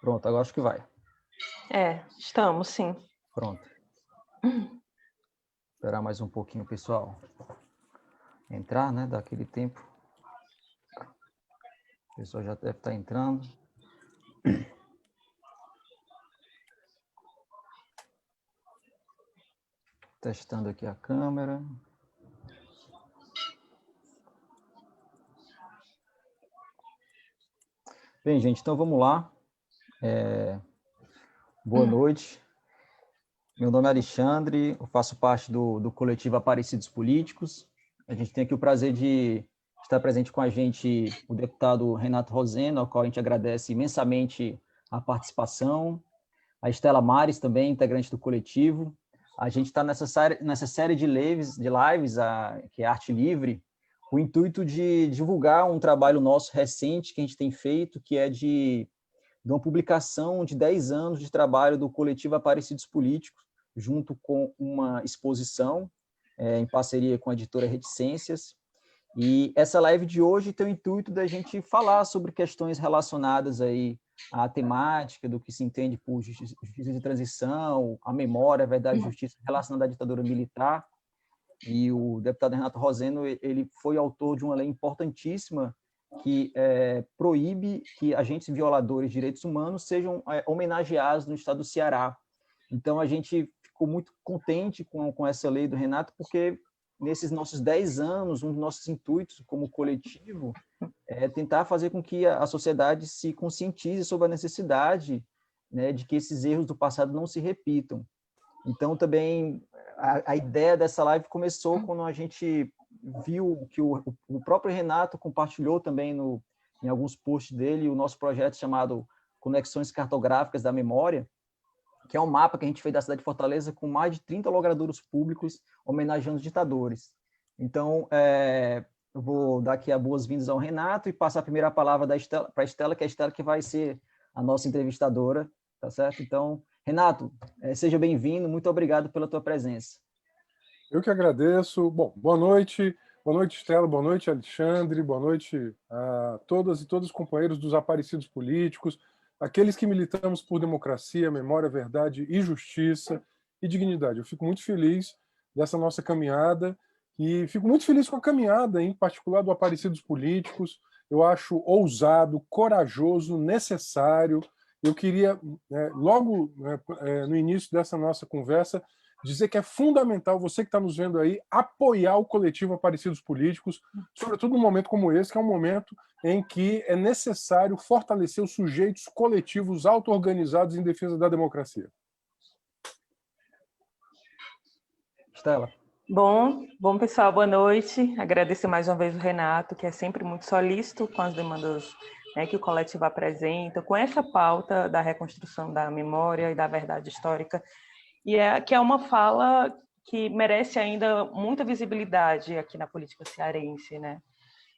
Pronto, agora acho que vai. Estamos, sim. Pronto. Esperar mais um pouquinho, pessoal. Entrar, né? Daquele tempo. O pessoal já deve estar entrando. Testando aqui a câmera. Bem, gente, então vamos lá. Boa noite. Meu nome é Alexandre, eu faço parte do coletivo Aparecidos Políticos. A gente tem aqui o prazer de estar presente com a gente o deputado Renato Roseno, ao qual a gente agradece imensamente a participação. A Estela Mares, também, integrante do coletivo. A gente está nessa série de lives que é Arte Livre, com o intuito de divulgar um trabalho nosso recente que a gente tem feito, que é de uma publicação de 10 anos de trabalho do coletivo Aparecidos Políticos, junto com uma exposição em parceria com a editora Reticências. E essa live de hoje tem o intuito da gente falar sobre questões relacionadas aí à temática do que se entende por justiça de transição, a memória, a verdade e justiça relacionada à ditadura militar. E o deputado Renato Roseno, ele foi autor de uma lei importantíssima que proíbe que agentes violadores de direitos humanos sejam homenageados no estado do Ceará. Então, a gente ficou muito contente com essa lei do Renato, porque nesses nossos 10 anos, um dos nossos intuitos como coletivo é tentar fazer com que a sociedade se conscientize sobre a necessidade, né, de que esses erros do passado não se repitam. Então, também, a ideia dessa live começou quando a gente viu que o próprio Renato compartilhou também em alguns posts dele o nosso projeto chamado Conexões Cartográficas da Memória, que é um mapa que a gente fez da cidade de Fortaleza com mais de 30 logradouros públicos homenageando os ditadores. Então, eu vou dar aqui as boas-vindas ao Renato e passar a primeira palavra para a Estela, que é a Estela que vai ser a nossa entrevistadora, tá certo? Então, Renato, seja bem-vindo, muito obrigado pela tua presença. Eu que agradeço. Bom, boa noite, Estela, boa noite, Alexandre, boa noite a todas e todos os companheiros dos Aparecidos Políticos, aqueles que militamos por democracia, memória, verdade e justiça e dignidade. Eu fico muito feliz dessa nossa caminhada e fico muito feliz com a caminhada, em particular do Aparecidos Políticos. Eu acho ousado, corajoso, necessário. Eu queria, logo no início dessa nossa conversa, dizer que é fundamental, você que está nos vendo aí, apoiar o coletivo Aparecidos Políticos, sobretudo num momento como esse, que é um momento em que é necessário fortalecer os sujeitos coletivos auto-organizados em defesa da democracia. Estela. Bom, pessoal, boa noite. Agradecer mais uma vez o Renato, que é sempre muito solícito com as demandas, né, que o coletivo apresenta, com essa pauta da reconstrução da memória e da verdade histórica, e que é uma fala que merece ainda muita visibilidade aqui na política cearense, né?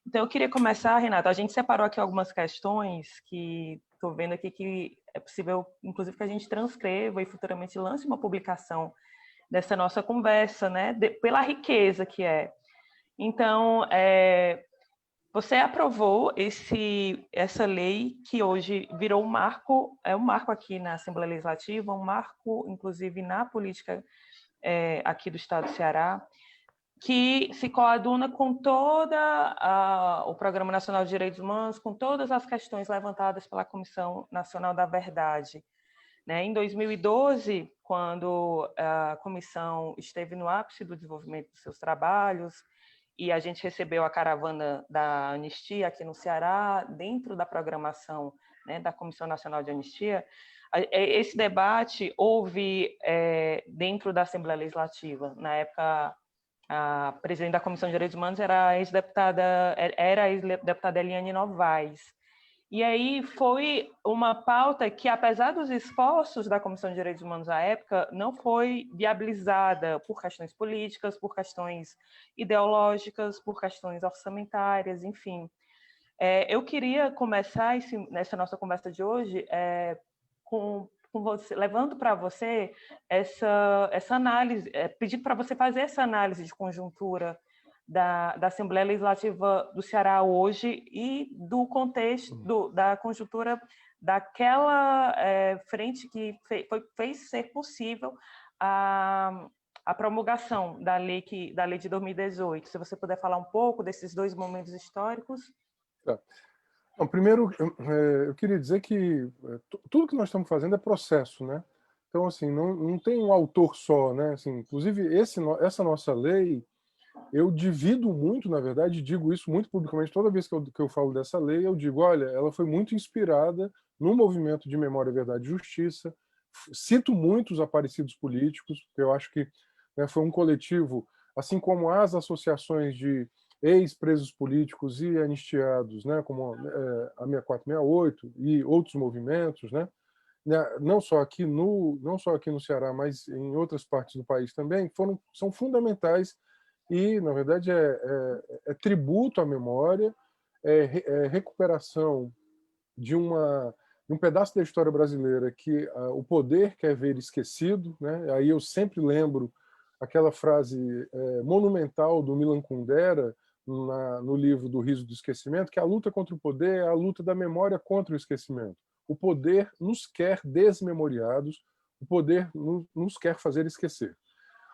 Então, eu queria começar, Renato, a gente separou aqui algumas questões que estou vendo aqui que é possível, inclusive, que a gente transcreva e futuramente lance uma publicação dessa nossa conversa, né? Pela riqueza que é. Então, você aprovou essa lei que hoje virou um marco aqui na Assembleia Legislativa, um marco, inclusive, na política aqui do Estado do Ceará, que se coaduna com o Programa Nacional de Direitos Humanos, com todas as questões levantadas pela Comissão Nacional da Verdade. Em 2012, quando a comissão esteve no ápice do desenvolvimento dos seus trabalhos, e a gente recebeu a caravana da Anistia aqui no Ceará, dentro da programação, né, da Comissão Nacional de Anistia, esse debate houve dentro da Assembleia Legislativa. Na época, a presidente da Comissão de Direitos Humanos era a ex-deputada Eliane Novaes. E aí foi uma pauta que, apesar dos esforços da Comissão de Direitos Humanos à época, não foi viabilizada por questões políticas, por questões ideológicas, por questões orçamentárias, enfim. Eu queria começar nessa nossa conversa de hoje com você, levando para você essa análise, pedindo para você fazer essa análise de conjuntura da Assembleia Legislativa do Ceará hoje e do contexto, da conjuntura daquela frente que fez ser possível a promulgação da lei de 2018. Se você puder falar um pouco desses dois momentos históricos. Tá. Bom, primeiro, eu queria dizer que tudo que nós estamos fazendo é processo, né? Então, assim, não tem um autor só, né? Assim, inclusive, essa nossa lei, eu divido muito, na verdade, digo isso muito publicamente, toda vez que eu falo dessa lei, eu digo, olha, ela foi muito inspirada no movimento de Memória, Verdade e Justiça. Cito muito os aparecidos políticos, porque eu acho que, né, foi um coletivo, assim como as associações de ex-presos políticos e anistiados, né, como a 6468 e outros movimentos, né, não só aqui no Ceará, mas em outras partes do país também, são fundamentais e, na verdade, é tributo à memória, é recuperação de um pedaço da história brasileira que o poder quer ver esquecido, né? Aí eu sempre lembro aquela frase monumental do Milan Kundera no livro do Riso do Esquecimento, que a luta contra o poder é a luta da memória contra o esquecimento. O poder nos quer desmemoriados, o poder nos quer fazer esquecer.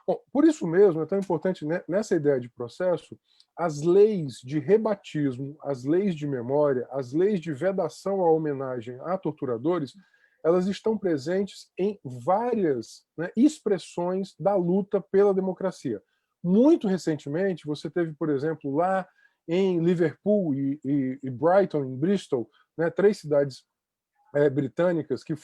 Bom, por isso mesmo é tão importante, né, nessa ideia de processo, as leis de rebatismo, as leis de memória, as leis de vedação à homenagem a torturadores, elas estão presentes em várias, né, expressões da luta pela democracia. Muito recentemente, você teve, por exemplo, lá em Liverpool e Brighton, em Bristol, né, 3 cidades britânicas que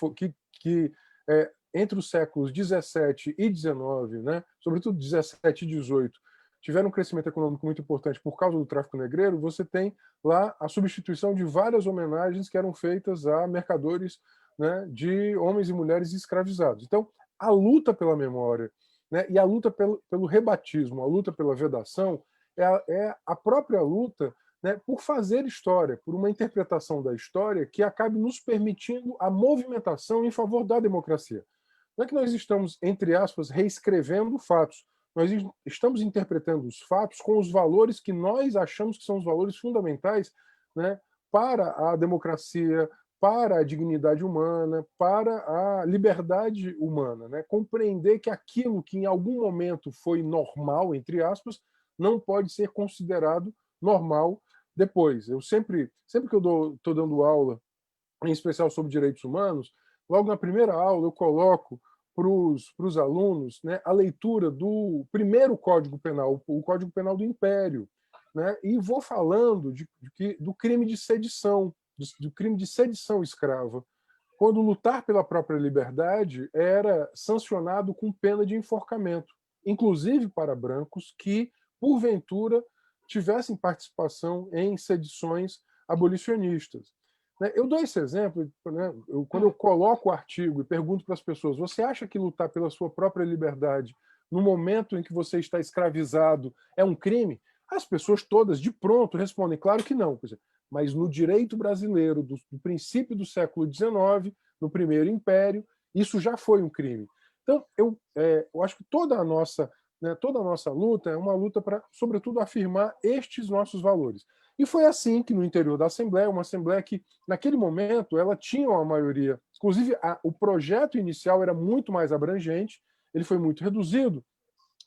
entre os séculos 17 e 19, né, sobretudo 17 e 18, tiveram um crescimento econômico muito importante por causa do tráfico negreiro. Você tem lá a substituição de várias homenagens que eram feitas a mercadores, né, de homens e mulheres escravizados. Então, a luta pela memória, né, e a luta pelo rebatismo, a luta pela vedação, é a própria luta, né, por fazer história, por uma interpretação da história que acabe nos permitindo a movimentação em favor da democracia. Não é que nós estamos, entre aspas, reescrevendo fatos. Nós estamos interpretando os fatos com os valores que nós achamos que são os valores fundamentais, né, para a democracia, para a dignidade humana, para a liberdade humana. Né? Compreender que aquilo que em algum momento foi normal, entre aspas, não pode ser considerado normal depois. Eu sempre que eu estou dando aula, em especial sobre direitos humanos, logo na primeira aula eu coloco para os alunos, né, a leitura do primeiro Código Penal, o Código Penal do Império, né, e vou falando do crime de sedição, do crime de sedição escrava, quando lutar pela própria liberdade era sancionado com pena de enforcamento, inclusive para brancos que, porventura, tivessem participação em sedições abolicionistas. Eu dou esse exemplo, né, quando eu coloco o artigo e pergunto para as pessoas: você acha que lutar pela sua própria liberdade no momento em que você está escravizado é um crime? As pessoas todas, de pronto, respondem: claro que não. Mas no direito brasileiro, do princípio do século XIX, no Primeiro Império, isso já foi um crime. Então, eu acho que toda a nossa luta é uma luta para, sobretudo, afirmar estes nossos valores. E foi assim que, no interior da Assembleia, uma Assembleia que, naquele momento, ela tinha uma maioria. Inclusive, o projeto inicial era muito mais abrangente, ele foi muito reduzido,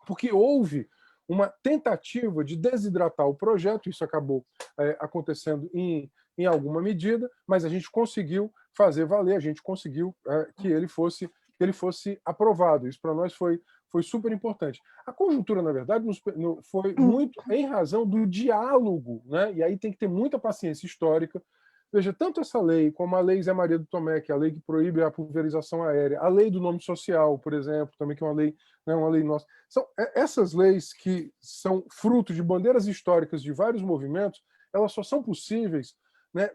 porque houve uma tentativa de desidratar o projeto, isso acabou acontecendo em alguma medida, mas a gente conseguiu fazer valer, a gente conseguiu que ele fosse aprovado. Isso para nós foi super importante. A conjuntura, na verdade, foi muito em razão do diálogo, né? E aí tem que ter muita paciência histórica. Veja, tanto essa lei, como a lei Zé Maria do Tomé, que é a lei que proíbe a pulverização aérea, a lei do nome social, por exemplo, também que é uma lei nossa. São essas leis que são fruto de bandeiras históricas de vários movimentos, elas só são possíveis, né,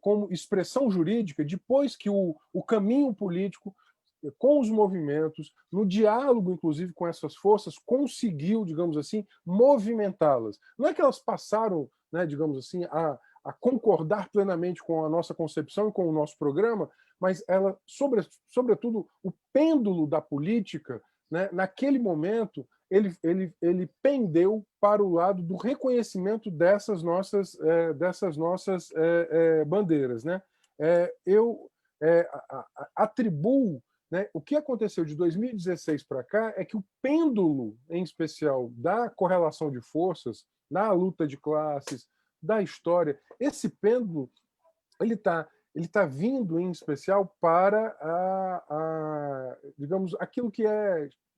como expressão jurídica depois que o caminho político, com os movimentos, no diálogo, inclusive, com essas forças, conseguiu, digamos assim, movimentá-las. Não é que elas passaram, né, digamos assim, a concordar plenamente com a nossa concepção e com o nosso programa, mas ela, sobretudo, o pêndulo da política, né, naquele momento, ele pendeu para o lado do reconhecimento dessas nossas bandeiras, né? Eu atribuo, né, o que aconteceu de 2016 para cá é que o pêndulo, em especial da correlação de forças, na luta de classes, da história, esse pêndulo ele tá vindo em especial para digamos, aquilo que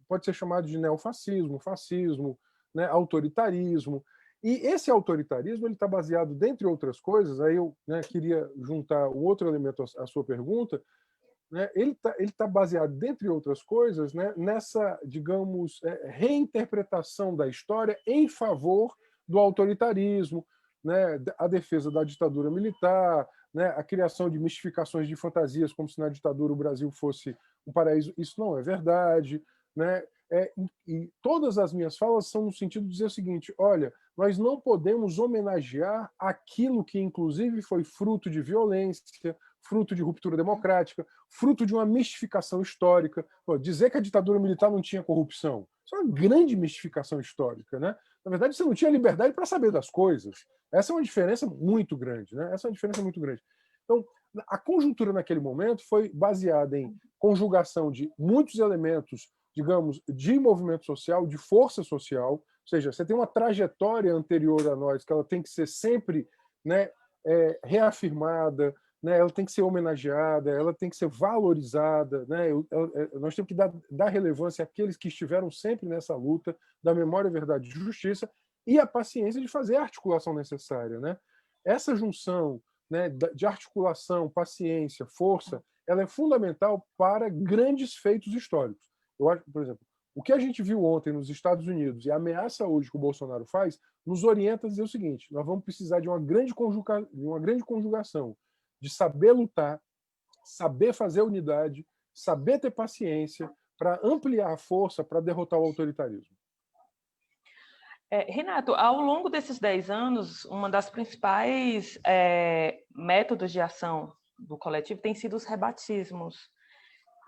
pode ser chamado de neofascismo, fascismo, né, autoritarismo. E esse autoritarismo ele está baseado, dentre outras coisas, aí eu, né, queria juntar um outro elemento à sua pergunta, né, ele tá baseado, dentre outras coisas, né, nessa, digamos, reinterpretação da história em favor do autoritarismo, né, a defesa da ditadura militar, né, a criação de mistificações de fantasias, como se na ditadura o Brasil fosse um paraíso. Isso não é verdade, né? E todas as minhas falas são no sentido de dizer o seguinte: olha, nós não podemos homenagear aquilo que, inclusive, foi fruto de violência, fruto de ruptura democrática, fruto de uma mistificação histórica. Pô, dizer que a ditadura militar não tinha corrupção, isso é uma grande mistificação histórica, né? Na verdade, você não tinha liberdade para saber das coisas. Essa é uma diferença muito grande, né? Essa é uma diferença muito grande. Então, a conjuntura naquele momento foi baseada em conjugação de muitos elementos, digamos, de movimento social, de força social, ou seja, você tem uma trajetória anterior a nós que ela tem que ser sempre, né, reafirmada, né, ela tem que ser homenageada, ela tem que ser valorizada, né, nós temos que dar relevância àqueles que estiveram sempre nessa luta da memória, verdade e justiça, e a paciência de fazer a articulação necessária, né? Essa junção, né, de articulação, paciência, força, ela é fundamental para grandes feitos históricos. Eu acho, por exemplo, o que a gente viu ontem nos Estados Unidos e a ameaça hoje que o Bolsonaro faz, nos orienta a dizer o seguinte: nós vamos precisar de uma grande conjugação, de saber lutar, saber fazer unidade, saber ter paciência para ampliar a força para derrotar o autoritarismo. Renato, ao longo desses 10 anos, uma das principais métodos de ação do coletivo tem sido os rebatismos,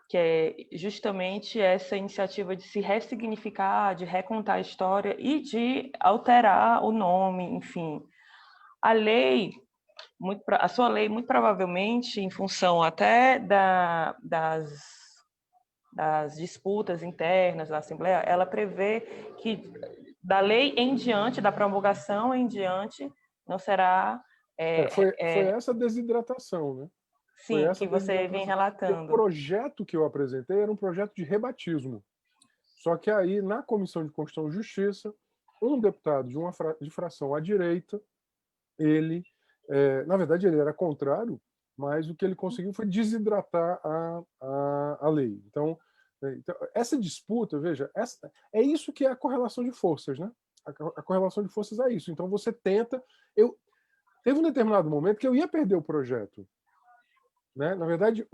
que é justamente essa iniciativa de se ressignificar, de recontar a história e de alterar o nome, enfim. A sua lei, muito provavelmente, em função até das disputas internas da Assembleia, ela prevê que da lei em diante, da promulgação em diante, não será... Foi essa desidratação, né? Sim, que você vem relatando. O projeto que eu apresentei era um projeto de rebatismo. Só que aí, na Comissão de Constituição e Justiça, um deputado de fração à direita, ele, na verdade, ele era contrário, mas o que ele conseguiu foi desidratar a lei. Então, essa disputa, veja, é isso que é a correlação de forças, né? A correlação de forças é isso. Então, você tenta... Teve um determinado momento que eu ia perder o projeto. Né? Na verdade,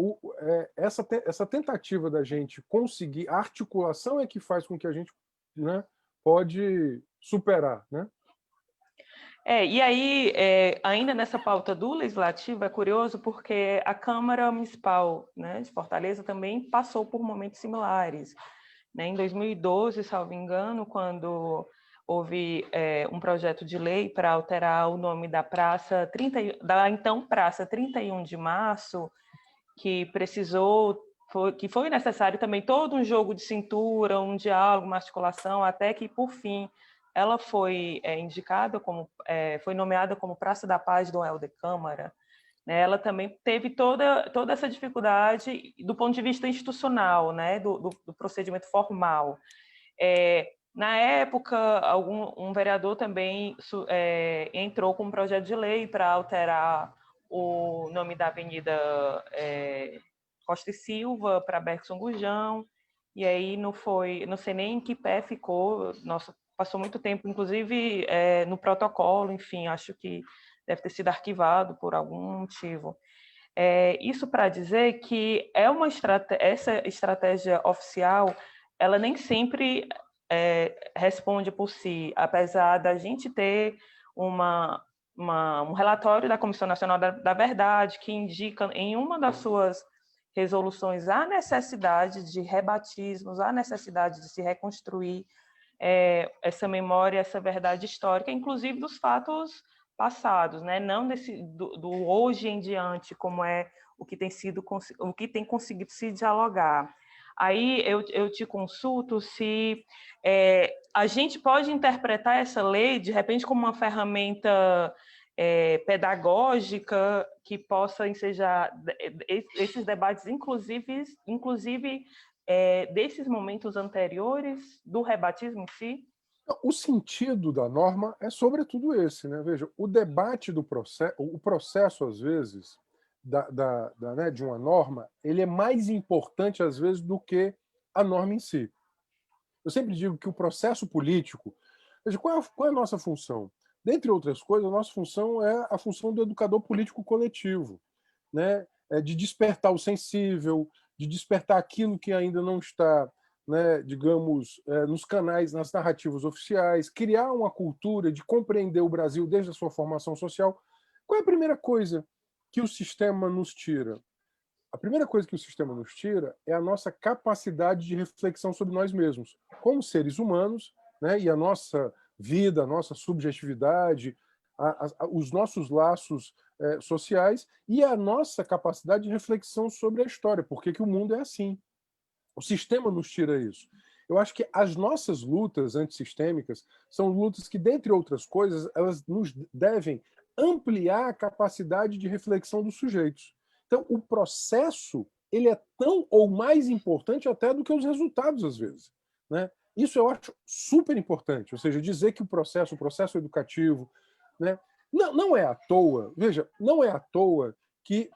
essa tentativa da gente conseguir, a articulação é que faz com que a gente, né, pode superar. Né? E aí, ainda nessa pauta do Legislativo, é curioso porque a Câmara Municipal, né, de Fortaleza também passou por momentos similares. Né? Em 2012, salvo engano, quando houve um projeto de lei para alterar o nome da então Praça 31 de Março, que que foi necessário também todo um jogo de cintura, um diálogo, uma articulação, até que, por fim, ela foi indicada foi nomeada como Praça da Paz Dom Helder Câmara. Né? Ela também teve toda essa dificuldade do ponto de vista institucional, né? do procedimento formal. Na época, um vereador também entrou com um projeto de lei para alterar o nome da Avenida Costa e Silva para Bergson Gurjão, e aí não sei nem em que pé ficou, nossa, passou muito tempo, inclusive no protocolo, enfim, acho que deve ter sido arquivado por algum motivo. Isso para dizer que essa estratégia oficial, ela nem sempre responde por si, apesar da gente ter um relatório da Comissão Nacional da Verdade que indica em uma das suas resoluções a necessidade de rebatismos, a necessidade de se reconstruir, essa memória, essa verdade histórica, inclusive dos fatos passados, né? Não do hoje em diante, como é o que tem conseguido se dialogar. Aí eu te consulto se a gente pode interpretar essa lei, de repente, como uma ferramenta pedagógica que possa ensejar esses debates, inclusive desses momentos anteriores do rebatismo em si? O sentido da norma é sobretudo esse, né? Veja, o debate do processo, o processo às vezes né, de uma norma, ele é mais importante às vezes do que a norma em si. Eu sempre digo que o processo político, veja, qual é a nossa função? Dentre outras coisas, a nossa função é a função do educador político coletivo, né? De despertar o sensível, de despertar aquilo que ainda não está, né, digamos, nos canais, nas narrativas oficiais, criar uma cultura de compreender o Brasil desde a sua formação social. Qual é a primeira coisa que o sistema nos tira? A primeira coisa que o sistema nos tira é a nossa capacidade de reflexão sobre nós mesmos, como seres humanos, né, e a nossa vida, a nossa subjetividade, os nossos laços sociais e a nossa capacidade de reflexão sobre a história, porque que o mundo é assim. O sistema nos tira isso. Eu acho que as nossas lutas antissistêmicas são lutas que, dentre outras coisas, elas nos devem ampliar a capacidade de reflexão dos sujeitos. Então, o processo ele é tão ou mais importante até do que os resultados, às vezes, né? Isso eu acho super importante, ou seja, dizer que o processo educativo, né, não é à toa, veja, não é à toa que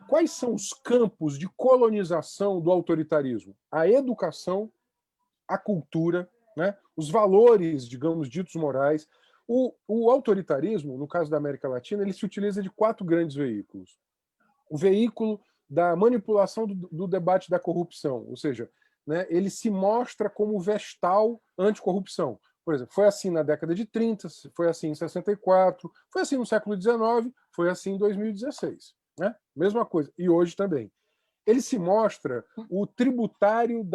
quais são os campos de colonização do autoritarismo? A educação, a cultura, né, os valores, digamos, ditos morais. O autoritarismo, no caso da América Latina, ele se utiliza de 4 grandes veículos. O veículo da manipulação do debate da corrupção, ou seja, né, ele se mostra como vestal anticorrupção. Por exemplo, foi assim na década de 30, foi assim em 64, foi assim no século XIX, foi assim em 2016. Né? Mesma coisa. E hoje também. Ele se mostra o tributário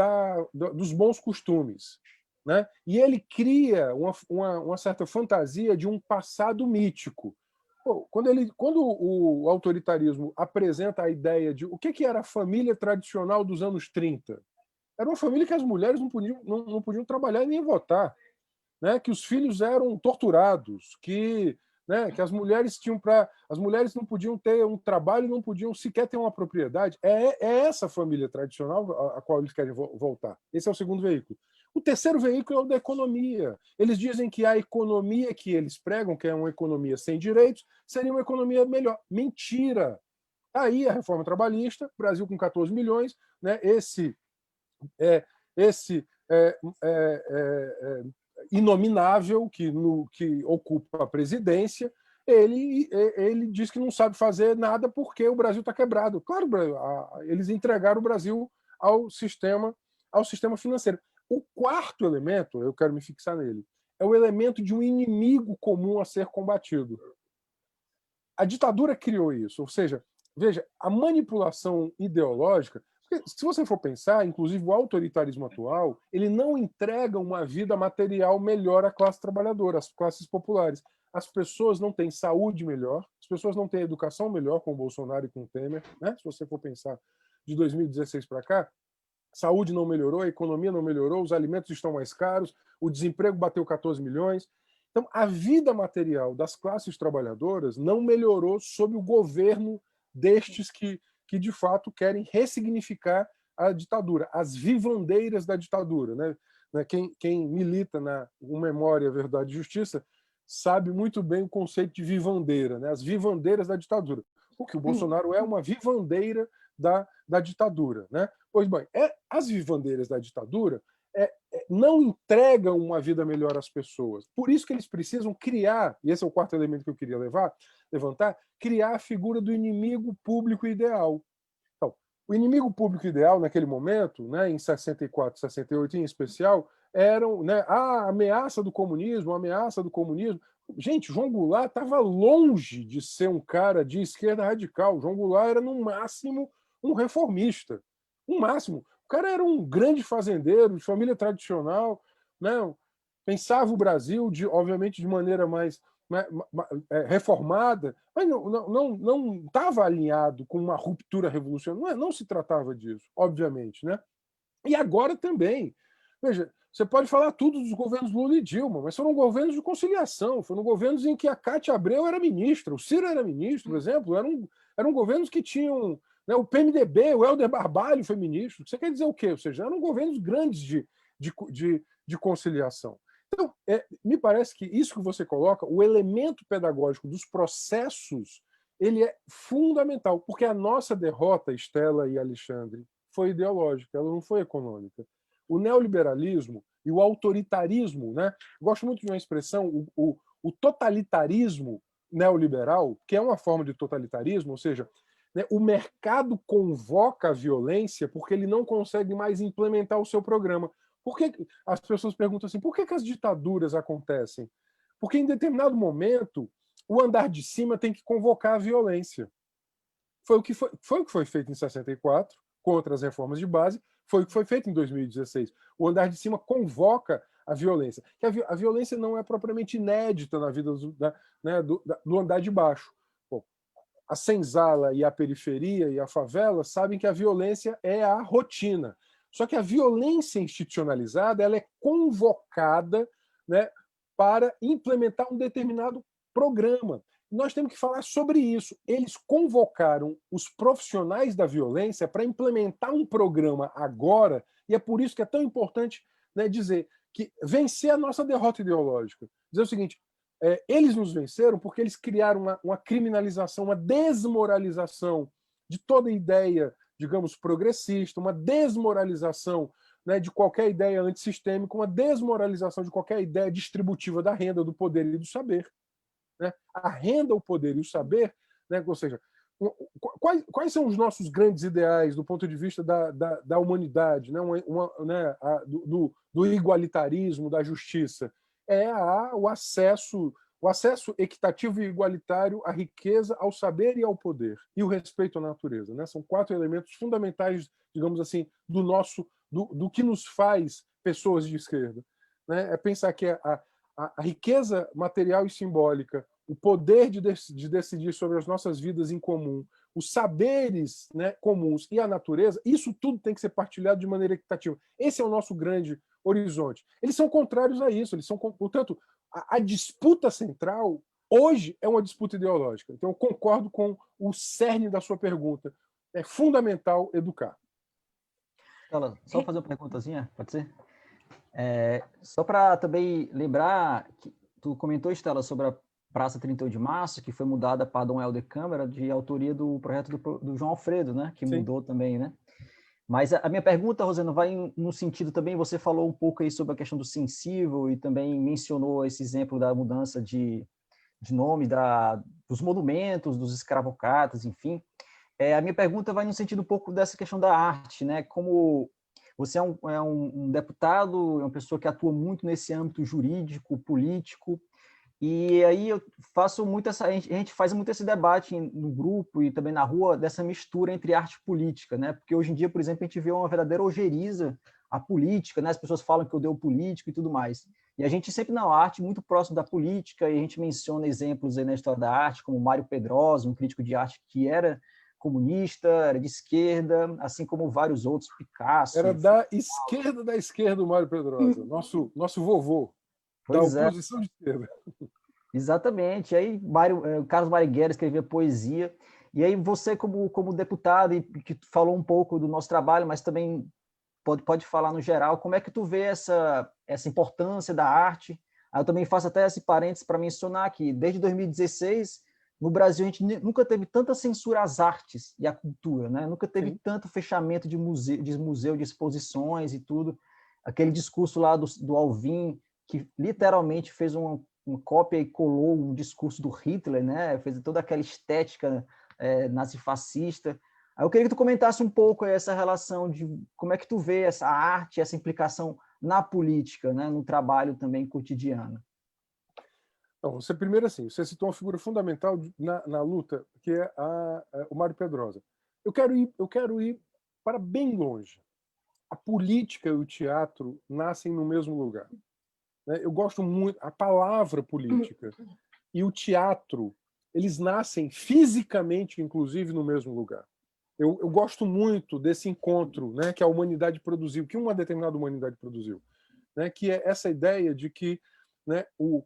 dos bons costumes. Né? E ele cria uma certa fantasia de um passado mítico. Pô, quando o autoritarismo apresenta a ideia de o que era a família tradicional dos anos 30, era uma família que as mulheres não podiam trabalhar e nem votar, né? Que os filhos eram torturados, né, que as mulheres não podiam ter um trabalho, não podiam sequer ter uma propriedade. É essa família tradicional a qual eles querem voltar. Esse é o segundo veículo. O terceiro veículo é o da economia. Eles dizem que a economia que eles pregam, que é uma economia sem direitos, seria uma economia melhor. Mentira! Aí a reforma trabalhista, Brasil com 14 milhões, né, esse inominável que ocupa a presidência, ele diz que não sabe fazer nada porque o Brasil está quebrado. Claro, eles entregaram o Brasil ao sistema financeiro. O quarto elemento, eu quero me fixar nele, é o elemento de um inimigo comum a ser combatido. A ditadura criou isso, ou seja, veja, a manipulação ideológica. Se você for pensar, inclusive o autoritarismo atual, ele não entrega uma vida material melhor à classe trabalhadora, às classes populares. As pessoas não têm saúde melhor, as pessoas não têm educação melhor com o Bolsonaro e com o Temer. Né? Se você for pensar de 2016 para cá, saúde não melhorou, a economia não melhorou, os alimentos estão mais caros, o desemprego bateu 14 milhões. Então, a vida material das classes trabalhadoras não melhorou sob o governo destes que de fato querem ressignificar a ditadura, as vivandeiras da ditadura. Né? Quem milita na Memória, Verdade e Justiça sabe muito bem o conceito de vivandeira, né? As vivandeiras da ditadura. Porque o Bolsonaro é uma vivandeira da ditadura. Né? Pois bem, as vivandeiras da ditadura não entregam uma vida melhor às pessoas. Por isso que eles precisam criar, e esse é o quarto elemento que eu queria levantar, criar a figura do inimigo público ideal. Então, o inimigo público ideal, naquele momento, né, em 64, 68 em especial, eram, né, a ameaça do comunismo. Gente, João Goulart estava longe de ser um cara de esquerda radical. João Goulart era, no máximo, um reformista. No máximo. O cara era um grande fazendeiro, de família tradicional, né? pensava o Brasil, obviamente, de maneira mais reformada, mas não estava alinhado com uma ruptura revolucionária, não se tratava disso, obviamente, né? E agora também. Veja, você pode falar tudo dos governos Lula e Dilma, mas foram governos de conciliação, foram governos em que a Cátia Abreu era ministra, o Ciro era ministro, por exemplo, eram governos que tinham, né, o PMDB, o Helder Barbalho foi ministro. Você quer dizer o quê? Ou seja, eram governos grandes de conciliação. Então, me parece que isso que você coloca, o elemento pedagógico dos processos, ele é fundamental, porque a nossa derrota, Estela e Alexandre, foi ideológica, ela não foi econômica. O neoliberalismo e o autoritarismo, né? Gosto muito de uma expressão, o totalitarismo neoliberal, que é uma forma de totalitarismo, ou seja, né, o mercado convoca a violência porque ele não consegue mais implementar o seu programa. Por que as pessoas perguntam assim, por que as ditaduras acontecem? Porque em determinado momento o andar de cima tem que convocar a violência. Foi o que foi feito em 64, contra as reformas de base, foi o que foi feito em 2016. O andar de cima convoca a violência. Que a violência não é propriamente inédita na vida do andar de baixo. Bom, a senzala e a periferia e a favela sabem que a violência é a rotina. Só que a violência institucionalizada ela é convocada, né, para implementar um determinado programa. Nós temos que falar sobre isso. Eles convocaram os profissionais da violência para implementar um programa agora, e é por isso que é tão importante, né, dizer que vencer a nossa derrota ideológica. Dizer o seguinte, eles nos venceram porque eles criaram uma criminalização, uma desmoralização de toda ideia, digamos, progressista, uma desmoralização, né, de qualquer ideia antissistêmica, uma desmoralização de qualquer ideia distributiva da renda, do poder e do saber. Né? A renda, o poder e o saber, né? Ou seja, quais são os nossos grandes ideais do ponto de vista da humanidade, né? Do igualitarismo, da justiça? O acesso equitativo e igualitário à riqueza, ao saber e ao poder, e o respeito à natureza. Né? São 4 elementos fundamentais, digamos assim, do que nos faz pessoas de esquerda. Né? É pensar que a riqueza material e simbólica, o poder de decidir sobre as nossas vidas em comum, os saberes, né, comuns e a natureza, isso tudo tem que ser partilhado de maneira equitativa. Esse é o nosso grande horizonte. Eles são contrários a isso. Portanto, a disputa central hoje é uma disputa ideológica. Então, eu concordo com o cerne da sua pergunta. É fundamental educar. Só fazer uma perguntazinha, pode ser? Só para também lembrar, que tu comentou, Estela, sobre a Praça 31 de Março, que foi mudada para Dom Helder Câmara, de autoria do projeto do João Alfredo, né? Que Sim. Mudou também, né? Mas a minha pergunta, Rosana, vai no sentido também, você falou um pouco aí sobre a questão do sensível e também mencionou esse exemplo da mudança de nome dos monumentos, dos escravocratas, enfim. A minha pergunta vai no sentido um pouco dessa questão da arte, né? Como você é um deputado, é uma pessoa que atua muito nesse âmbito jurídico, político, e aí eu faço muito a gente faz muito esse debate no grupo e também na rua dessa mistura entre arte e política, né? Porque hoje em dia, por exemplo, a gente vê uma verdadeira ojeriza à política, né? As pessoas falam que eu odeio político e tudo mais. E a gente sempre na arte muito próximo da política, e a gente menciona exemplos aí na história da arte, como Mário Pedrosa, um crítico de arte que era comunista, era de esquerda, assim como vários outros, Picasso. Era da esquerda o Mário Pedrosa, nosso vovô. Pois da oposição de esquerda. Exatamente. Aí o Carlos Marighella escrevia poesia. E aí você, como deputado, e que falou um pouco do nosso trabalho, mas também pode falar no geral, como é que tu vê essa importância da arte? Aí eu também faço até esse parênteses para mencionar que, desde 2016, no Brasil, a gente nunca teve tanta censura às artes e à cultura, né? Nunca teve Sim. tanto fechamento de museu, de exposições e tudo. Aquele discurso lá do Alvim, que literalmente fez uma cópia e colou um discurso do Hitler, né? Fez toda aquela estética nazifascista. Aí eu queria que tu comentasse um pouco essa relação de como é que tu vê essa arte, essa implicação na política, né? No trabalho também cotidiano. Não, você primeiro assim, você citou uma figura fundamental na luta, que é o Mário Pedrosa. Eu quero ir para bem longe. A política e o teatro nascem no mesmo lugar. né? Eu gosto muito a palavra política e o teatro, eles nascem fisicamente, inclusive, no mesmo lugar. Eu gosto muito desse encontro, né, que a humanidade produziu, que uma determinada humanidade produziu, né, que é essa ideia de que, né, o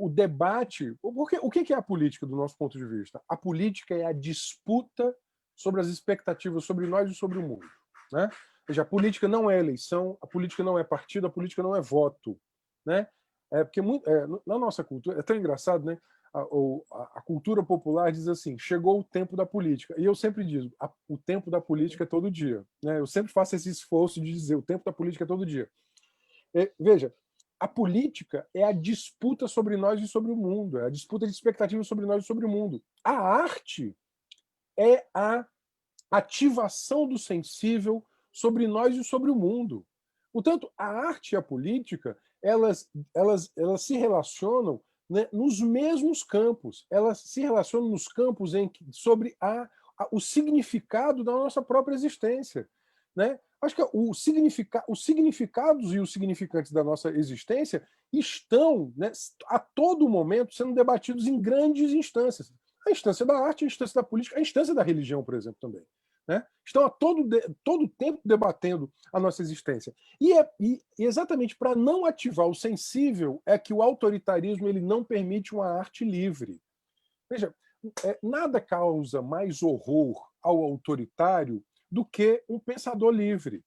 debate... Porque, o que é a política, do nosso ponto de vista? A política é a disputa sobre as expectativas sobre nós e sobre o mundo. Né? Ou seja, a política não é eleição, a política não é partido, a política não é voto. Né? Porque na nossa cultura, é tão engraçado, né? A cultura popular diz assim, chegou o tempo da política. E eu sempre digo, o tempo da política é todo dia. Né? Eu sempre faço esse esforço de dizer, o tempo da política é todo dia. Veja, a política é a disputa sobre nós e sobre o mundo, é a disputa de expectativas sobre nós e sobre o mundo. A arte é a ativação do sensível sobre nós e sobre o mundo. Portanto, a arte e a política, elas se relacionam, né, nos mesmos campos. Elas se relacionam nos campos sobre o significado da nossa própria existência. Né? Acho que os significados e os significantes da nossa existência estão, né, a todo momento sendo debatidos em grandes instâncias. A instância da arte, a instância da política, a instância da religião, por exemplo, também. Né? Estão a todo tempo debatendo a nossa existência. E exatamente para não ativar o sensível é que o autoritarismo ele não permite uma arte livre. Veja, nada causa mais horror ao autoritário do que um pensador livre.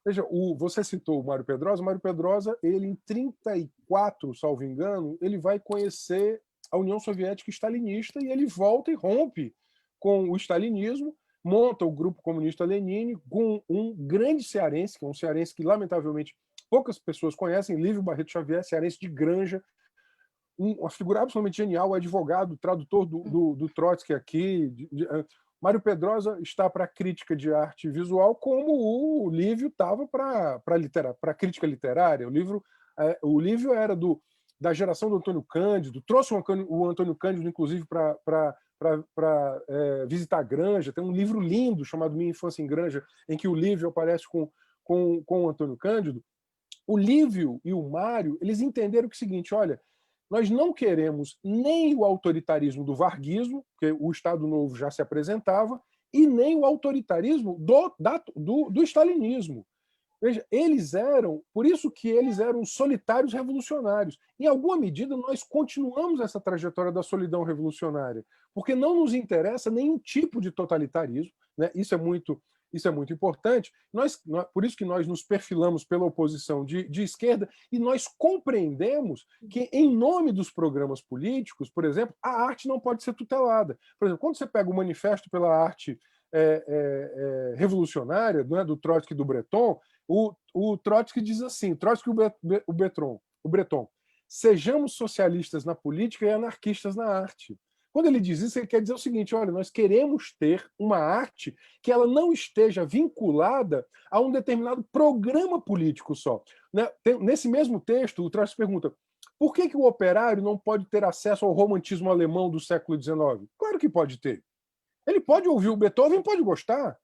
Veja, você citou o Mário Pedrosa. O Mário Pedrosa, ele em 1934, salvo engano, ele vai conhecer a União Soviética stalinista e ele volta e rompe com o stalinismo, monta o Grupo Comunista Lenine com um grande cearense, que é um cearense que, lamentavelmente, poucas pessoas conhecem, Lívio Barreto Xavier, cearense de Granja, uma figura absolutamente genial, advogado, tradutor do Trotsky aqui. Mário Pedrosa está para a crítica de arte visual como o Lívio estava para a crítica literária. O Lívio era da geração do Antônio Cândido, trouxe o Antônio Cândido, inclusive, para visitar a Granja. Tem um livro lindo chamado Minha Infância em Granja, em que o Lívio aparece com o Antônio Cândido. O Lívio e o Mário, eles entenderam que é o seguinte, olha, nós não queremos nem o autoritarismo do varguismo, porque o Estado Novo já se apresentava, e nem o autoritarismo do stalinismo. Veja, por isso que eles eram solitários revolucionários. Em alguma medida, nós continuamos essa trajetória da solidão revolucionária, porque não nos interessa nenhum tipo de totalitarismo, né? Isso é muito importante. Por isso que nós nos perfilamos pela oposição de esquerda e nós compreendemos que, em nome dos programas políticos, por exemplo, a arte não pode ser tutelada. Por exemplo, quando você pega o Manifesto pela Arte Revolucionária, né, do Trotsky e do Breton, o Trotsky diz assim, Trotsky e o Breton, sejamos socialistas na política e anarquistas na arte. Quando ele diz isso, ele quer dizer o seguinte, olha, nós queremos ter uma arte que ela não esteja vinculada a um determinado programa político só. Né? Nesse mesmo texto, o Trotsky pergunta, por que o operário não pode ter acesso ao romantismo alemão do século XIX? Claro que pode ter. Ele pode ouvir o Beethoven, pode gostar.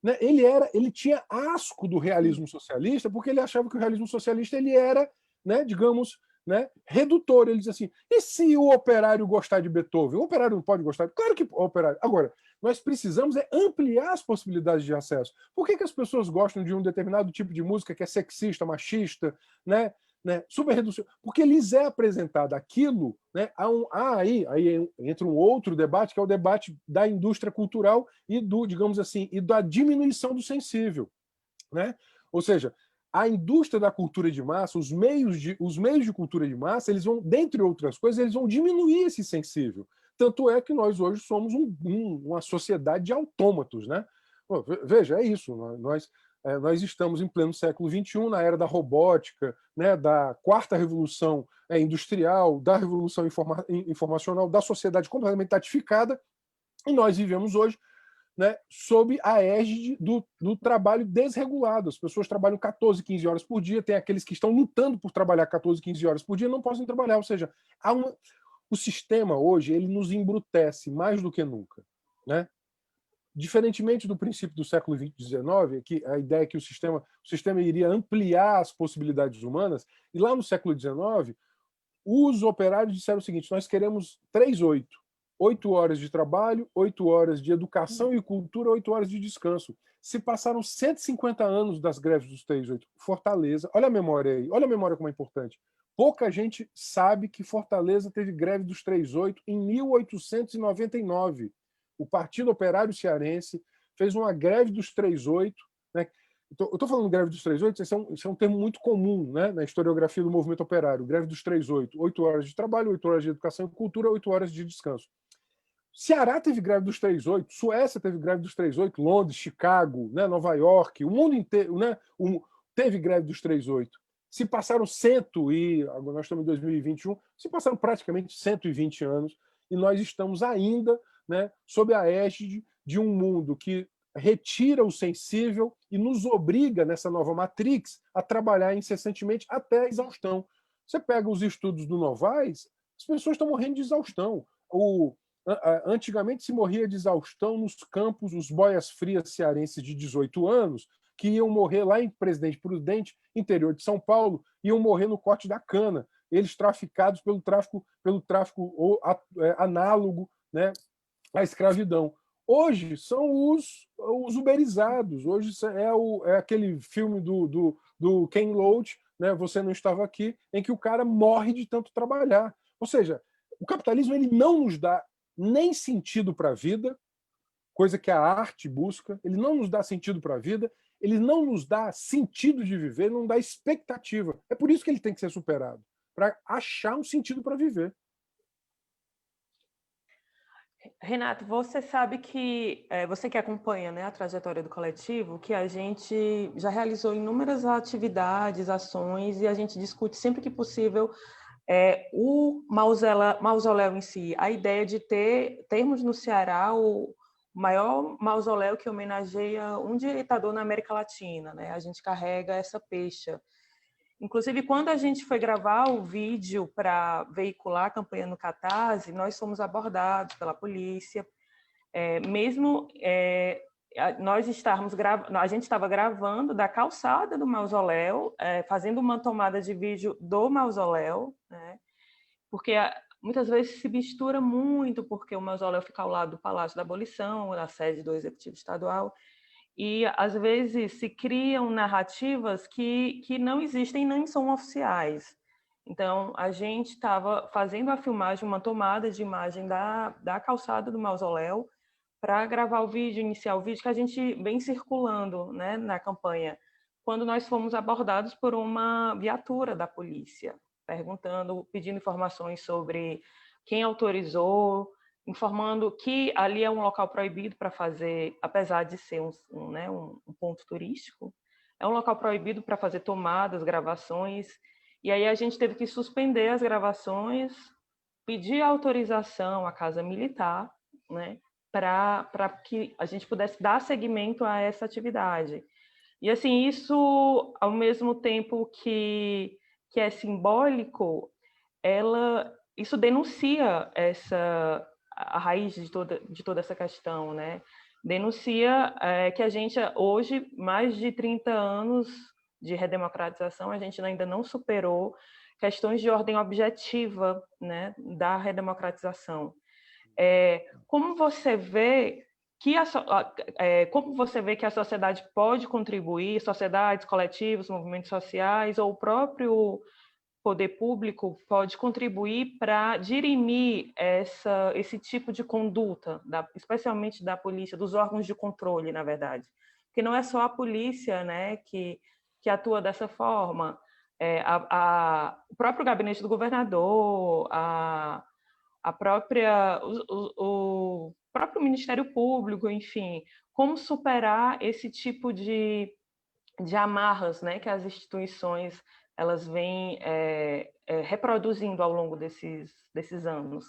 Né? Ele tinha asco do realismo socialista, porque ele achava que o realismo socialista ele era, né, digamos, né, redutor. Ele diz assim, e se o operário gostar de Beethoven? O operário não pode gostar? Claro que o operário... Agora, nós precisamos ampliar as possibilidades de acesso. Por que as pessoas gostam de um determinado tipo de música que é sexista, machista, né, super redução? Porque lhes é apresentado aquilo, né, aí entra um outro debate, que é o debate da indústria cultural e digamos assim, e da diminuição do sensível. Né? Ou seja, a indústria da cultura de massa, os meios de cultura de massa, eles vão, dentre outras coisas, eles vão diminuir esse sensível. Tanto é que nós hoje somos uma sociedade de autômatos. Né? Veja, é isso. Nós estamos em pleno século XXI, na era da robótica, né, da quarta revolução industrial, da revolução informacional, da sociedade completamente tatificada, e nós vivemos hoje, né, sob a égide do trabalho desregulado. As pessoas trabalham 14, 15 horas por dia, tem aqueles que estão lutando por trabalhar 14, 15 horas por dia e não podem trabalhar. Ou seja, o sistema hoje ele nos embrutece mais do que nunca. Né? Diferentemente do princípio do século XIX, que a ideia é que o sistema iria ampliar as possibilidades humanas, e lá no século XIX, os operários disseram o seguinte: nós queremos 3/8. 8 horas de trabalho, 8 horas de educação e cultura, 8 horas de descanso. Se passaram 150 anos das greves dos 3/8. Fortaleza, olha a memória aí, olha a memória como é importante. Pouca gente sabe que Fortaleza teve greve dos 3/8 em 1899. O Partido Operário Cearense fez uma greve dos 3/8, né? Eu estou falando greve dos 3/8, isso é um termo muito comum, né, na historiografia do movimento operário. Greve dos 3/8, 8 horas de trabalho, 8 horas de educação e cultura, 8 horas de descanso. Ceará teve greve dos 3/8, Suécia teve greve dos 3/8, Londres, Chicago, né, Nova York, o mundo inteiro, né, teve greve dos 3/8. Se passaram agora nós estamos em 2021, se passaram praticamente 120 anos e nós estamos ainda, né, sob a égide de um mundo que retira o sensível e nos obriga, nessa nova Matrix, a trabalhar incessantemente até a exaustão. Você pega os estudos do Novaes, as pessoas estão morrendo de exaustão. Antigamente se morria de exaustão nos campos, os boias-frias cearenses de 18 anos, que iam morrer lá em Presidente Prudente, interior de São Paulo, iam morrer no corte da cana, eles traficados pelo tráfico análogo, né, à escravidão. Hoje são os uberizados. Hoje é aquele filme do Ken Loach, né, Você Não Estava Aqui, em que o cara morre de tanto trabalhar. Ou seja, o capitalismo ele não nos dá nem sentido para a vida, coisa que a arte busca, ele não nos dá sentido para a vida, ele não nos dá sentido de viver, não dá expectativa. É por isso que ele tem que ser superado, para achar um sentido para viver. Renato, você sabe que, você que acompanha, né, a trajetória do coletivo, que a gente já realizou inúmeras atividades, ações, e a gente discute sempre que possível o mausoléu em si, a ideia de termos no Ceará o maior mausoléu que homenageia um ditador na América Latina, né? A gente carrega essa pecha. Inclusive, quando a gente foi gravar o vídeo para veicular a campanha no Catarse, nós fomos abordados pela polícia. A gente estava gravando da calçada do mausoléu, fazendo uma tomada de vídeo do mausoléu, né? Porque muitas vezes se mistura muito, porque o mausoléu fica ao lado do Palácio da Abolição, da sede do Executivo Estadual, e às vezes se criam narrativas que não existem nem são oficiais. Então, a gente estava fazendo a filmagem, uma tomada de imagem da calçada do mausoléu, para gravar o vídeo, iniciar o vídeo, que a gente vem circulando, né, na campanha, quando nós fomos abordados por uma viatura da polícia, pedindo informações sobre quem autorizou, informando que ali é um local proibido para fazer, apesar de ser um ponto turístico, é um local proibido para fazer tomadas, gravações, e aí a gente teve que suspender as gravações, pedir autorização à Casa Militar, né, para que a gente pudesse dar seguimento a essa atividade. E assim, isso, ao mesmo tempo que é simbólico, isso denuncia a raiz de toda essa questão, né? Denuncia que a gente, hoje, mais de 30 anos de redemocratização, a gente ainda não superou questões de ordem objetiva, né, da redemocratização. Como você vê que a sociedade pode contribuir, sociedades, coletivos, movimentos sociais, ou o próprio poder público pode contribuir para dirimir esse tipo de conduta, especialmente da polícia, dos órgãos de controle, na verdade? Porque não é só a polícia, né, que atua dessa forma. O próprio gabinete do governador, o próprio Ministério Público, enfim, como superar esse tipo de amarras, né, que as instituições elas vêm reproduzindo ao longo desses anos.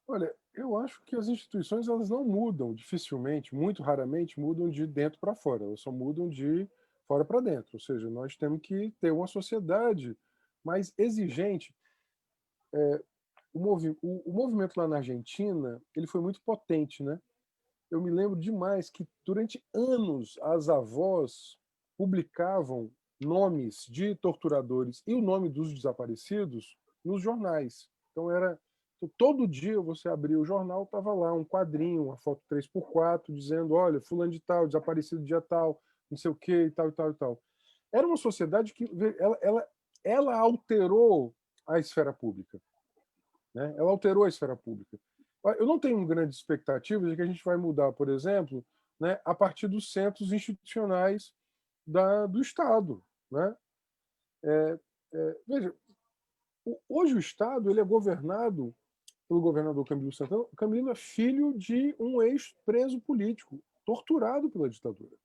Olha, eu acho que as instituições elas não mudam, dificilmente, muito raramente mudam de dentro para fora, elas só mudam de fora para dentro. Ou seja, nós temos que ter uma sociedade mais exigente. O movimento lá na Argentina ele foi muito potente, né? eu me lembro demais que durante anos as avós publicavam nomes de torturadores e o nome dos desaparecidos nos jornais. Então todo dia você abria o jornal, estava lá um quadrinho, uma foto 3x4, dizendo, olha, fulano de tal, desaparecido dia tal, não sei o que, e tal, e tal, e tal. Era uma sociedade que ela alterou a esfera pública. Né? Ela alterou a esfera pública. Eu não tenho grandes expectativas de que a gente vai mudar, por exemplo, né, a partir dos centros institucionais do Estado. Né? Veja, hoje o Estado ele é governado pelo governador Camilo Santana. O Camilo é filho de um ex-preso político, torturado pela ditadura.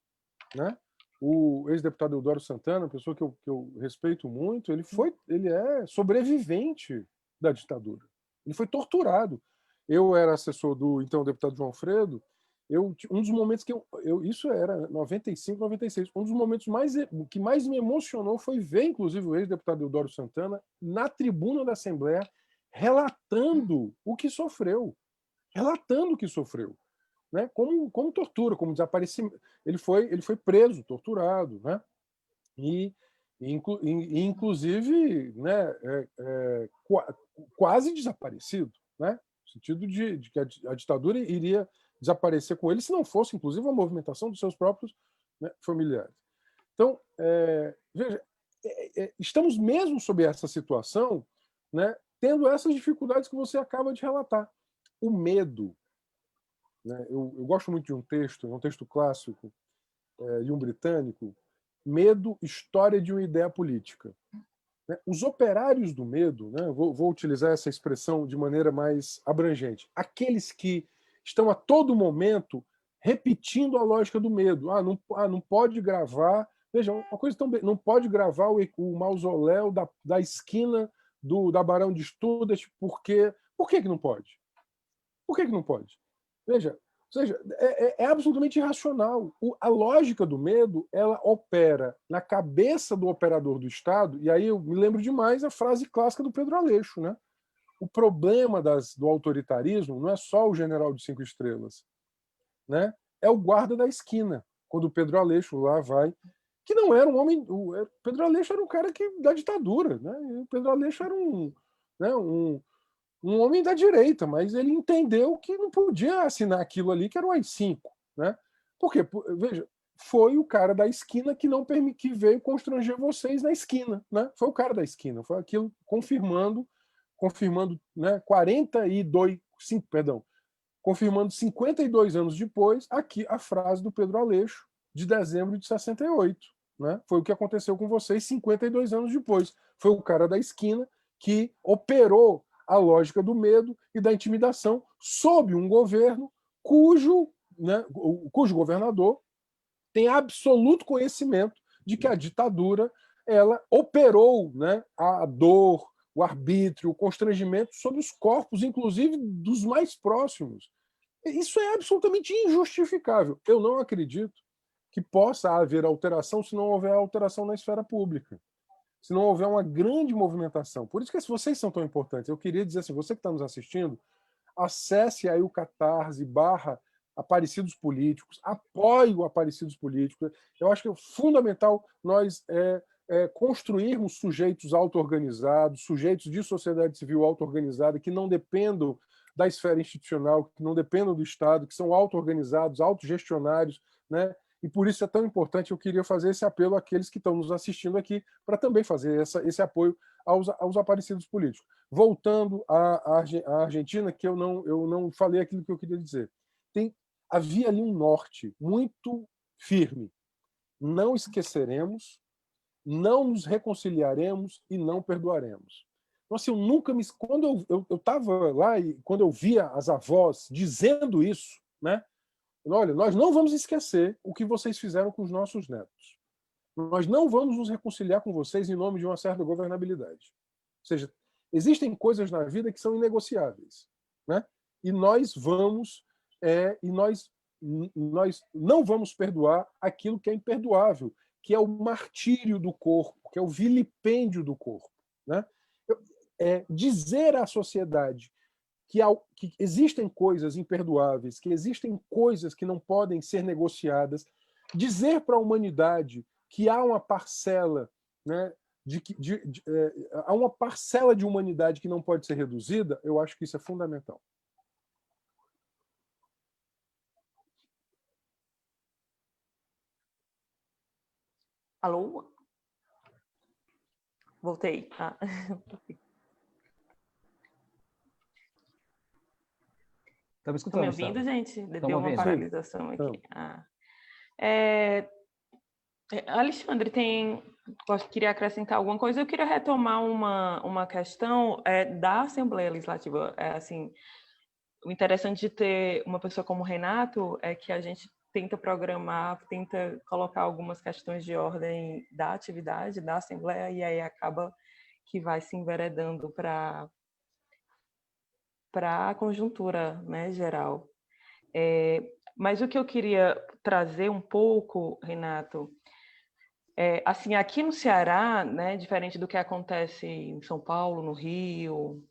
Né? O ex-deputado Eudoro Santana, pessoa que eu respeito muito, ele é sobrevivente da ditadura. Ele foi torturado. Eu era assessor do então deputado João Alfredo. Um dos momentos que isso era 95, 96. Um dos momentos que mais me emocionou foi ver, inclusive, o ex-deputado Eudoro Santana na tribuna da Assembleia relatando o que sofreu. Relatando o que sofreu. Né? Como tortura, como desaparecimento. Ele foi preso, torturado. Né? Inclusive, né, quase desaparecido. Né? No sentido de que a ditadura iria desaparecer com ele, se não fosse, inclusive, a movimentação dos seus próprios, né, familiares. Então, veja, estamos mesmo sob essa situação, né, tendo essas dificuldades que você acaba de relatar. O medo. Né, eu gosto muito de um texto clássico de um britânico, Medo, História de uma Ideia Política. Os operários do medo, né, vou utilizar essa expressão de maneira mais abrangente, aqueles que estão a todo momento repetindo a lógica do medo. Não pode gravar, veja, uma coisa tão não pode gravar o mausoléu da esquina da Barão de Studas, porque por que não pode? Por que não pode? Veja, ou seja, é absolutamente irracional. A lógica do medo, ela opera na cabeça do operador do Estado, e aí eu me lembro demais a frase clássica do Pedro Aleixo. Né? O problema do autoritarismo não é só o general de 5 estrelas, né? É o guarda da esquina, quando o Pedro Aleixo lá vai, que não era um homem... O Pedro Aleixo era um cara da ditadura. Né? O Pedro Aleixo era um homem da direita, mas ele entendeu que não podia assinar aquilo ali, que era o AI-5. Né? Porque, veja, foi o cara da esquina que veio constranger vocês na esquina. Né? Foi o cara da esquina, foi aquilo confirmando, né, 52 anos depois, aqui a frase do Pedro Aleixo, de dezembro de 68. Né? Foi o que aconteceu com vocês 52 anos depois. Foi o cara da esquina que operou a lógica do medo e da intimidação sob um governo cujo governador tem absoluto conhecimento de que a ditadura ela operou, né, a dor, o arbítrio, o constrangimento sobre os corpos, inclusive dos mais próximos. Isso é absolutamente injustificável. Eu não acredito que possa haver alteração se não houver alteração na esfera pública, se não houver uma grande movimentação. Por isso que vocês são tão importantes. Eu queria dizer assim, você que está nos assistindo, acesse aí o Catarse /Aparecidos Políticos, apoie o Aparecidos Políticos. Eu acho que é fundamental nós construirmos sujeitos auto-organizados, sujeitos de sociedade civil auto-organizada, que não dependam da esfera institucional, que não dependam do Estado, que são auto-organizados, autogestionários, né? E por isso é tão importante, eu queria fazer esse apelo àqueles que estão nos assistindo aqui, para também fazer esse apoio aos aparecidos políticos. Voltando à Argentina, que eu não falei aquilo que eu queria dizer. Havia ali um norte muito firme. Não esqueceremos, não nos reconciliaremos e não perdoaremos. Então, assim, eu nunca me... Quando eu estava lá e quando eu via as avós dizendo isso, né? Olha, nós não vamos esquecer o que vocês fizeram com os nossos netos. Nós não vamos nos reconciliar com vocês em nome de uma certa governabilidade. Ou seja, existem coisas na vida que são inegociáveis, né? E nós não vamos perdoar aquilo que é imperdoável, que é o martírio do corpo, que é o vilipêndio do corpo, né? Dizer à sociedade que existem coisas imperdoáveis, que existem coisas que não podem ser negociadas, dizer para a humanidade que há uma parcela, né, há uma parcela de humanidade que não pode ser reduzida, eu acho que isso é fundamental. Alô? Voltei. Tá me Estão me escutando, ouvindo, Estela? gente? Estamos Deu uma ouvindo. paralisação aqui. Então, Alexandre, queria acrescentar alguma coisa. Eu queria retomar uma questão da Assembleia Legislativa. Assim, o interessante de ter uma pessoa como o Renato é que a gente tenta programar, tenta colocar algumas questões de ordem da atividade da Assembleia e aí acaba que vai se enveredando para a conjuntura, né, geral. Mas o que eu queria trazer um pouco, Renato, assim, aqui no Ceará, né, diferente do que acontece em São Paulo, no Rio,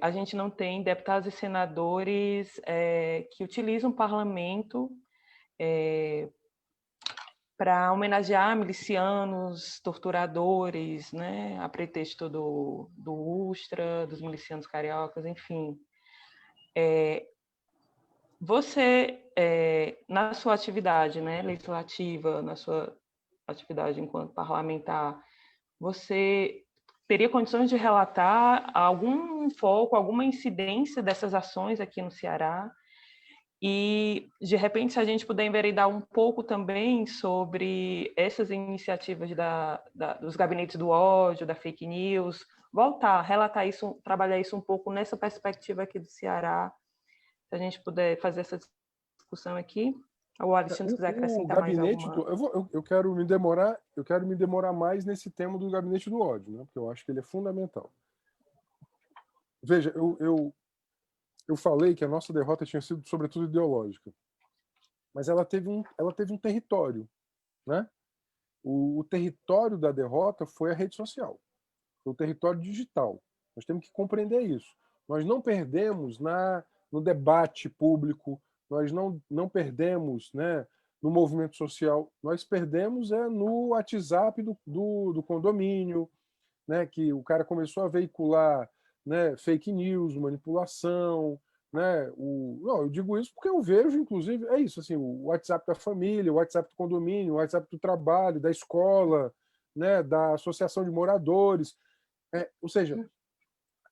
a gente não tem deputados e senadores que utilizam o parlamento para homenagear milicianos, torturadores, né, a pretexto do Ustra, dos milicianos cariocas, enfim. Você, na sua atividade, né, legislativa, na sua atividade enquanto parlamentar, você teria condições de relatar algum foco, alguma incidência dessas ações aqui no Ceará? E, de repente, se a gente puder enveredar um pouco também sobre essas iniciativas dos gabinetes do ódio, da fake news, relatar isso, trabalhar isso um pouco nessa perspectiva aqui do Ceará, se a gente puder fazer essa discussão aqui. Ou o Alexandre, se quiser o acrescentar mais gabinete alguma. eu quero me demorar mais nesse tema do gabinete do ódio, né? Porque eu acho que ele é fundamental. Veja, eu falei que a nossa derrota tinha sido sobretudo ideológica, mas ela teve um território, né? O território da derrota foi a rede social, foi o território digital. Nós temos que compreender isso. Nós não perdemos no debate público, nós não perdemos, né, no movimento social, nós perdemos no WhatsApp do condomínio, né, que o cara começou a veicular, né, fake news, manipulação, né, não, eu digo isso porque eu vejo, inclusive, é isso, assim, o WhatsApp da família, o WhatsApp do condomínio, o WhatsApp do trabalho, da escola, né, da associação de moradores, ou seja,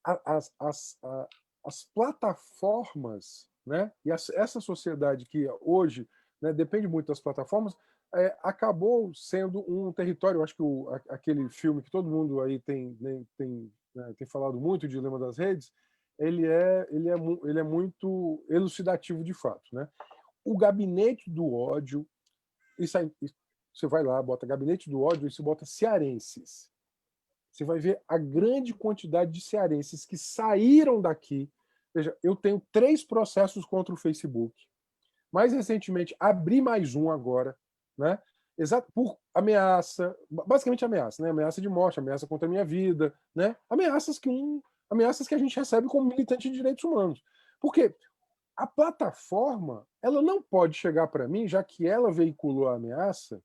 as plataformas, né, e essa sociedade que hoje, né, depende muito das plataformas, acabou sendo um território. Eu acho que aquele filme que todo mundo aí tem falado muito, o Dilema das Redes, ele é muito elucidativo de fato, né? O gabinete do ódio, isso aí, você vai lá, bota gabinete do ódio e você bota cearenses. Você vai ver a grande quantidade de cearenses que saíram daqui. Veja, eu tenho 3 processos contra o Facebook. Mais recentemente, abri mais um agora, né? Exato, por ameaça, basicamente ameaça, né? Ameaça de morte, ameaça contra a minha vida, né? Ameaças que a gente recebe como militante de direitos humanos. Porque a plataforma, ela não pode chegar para mim, já que ela veiculou a ameaça,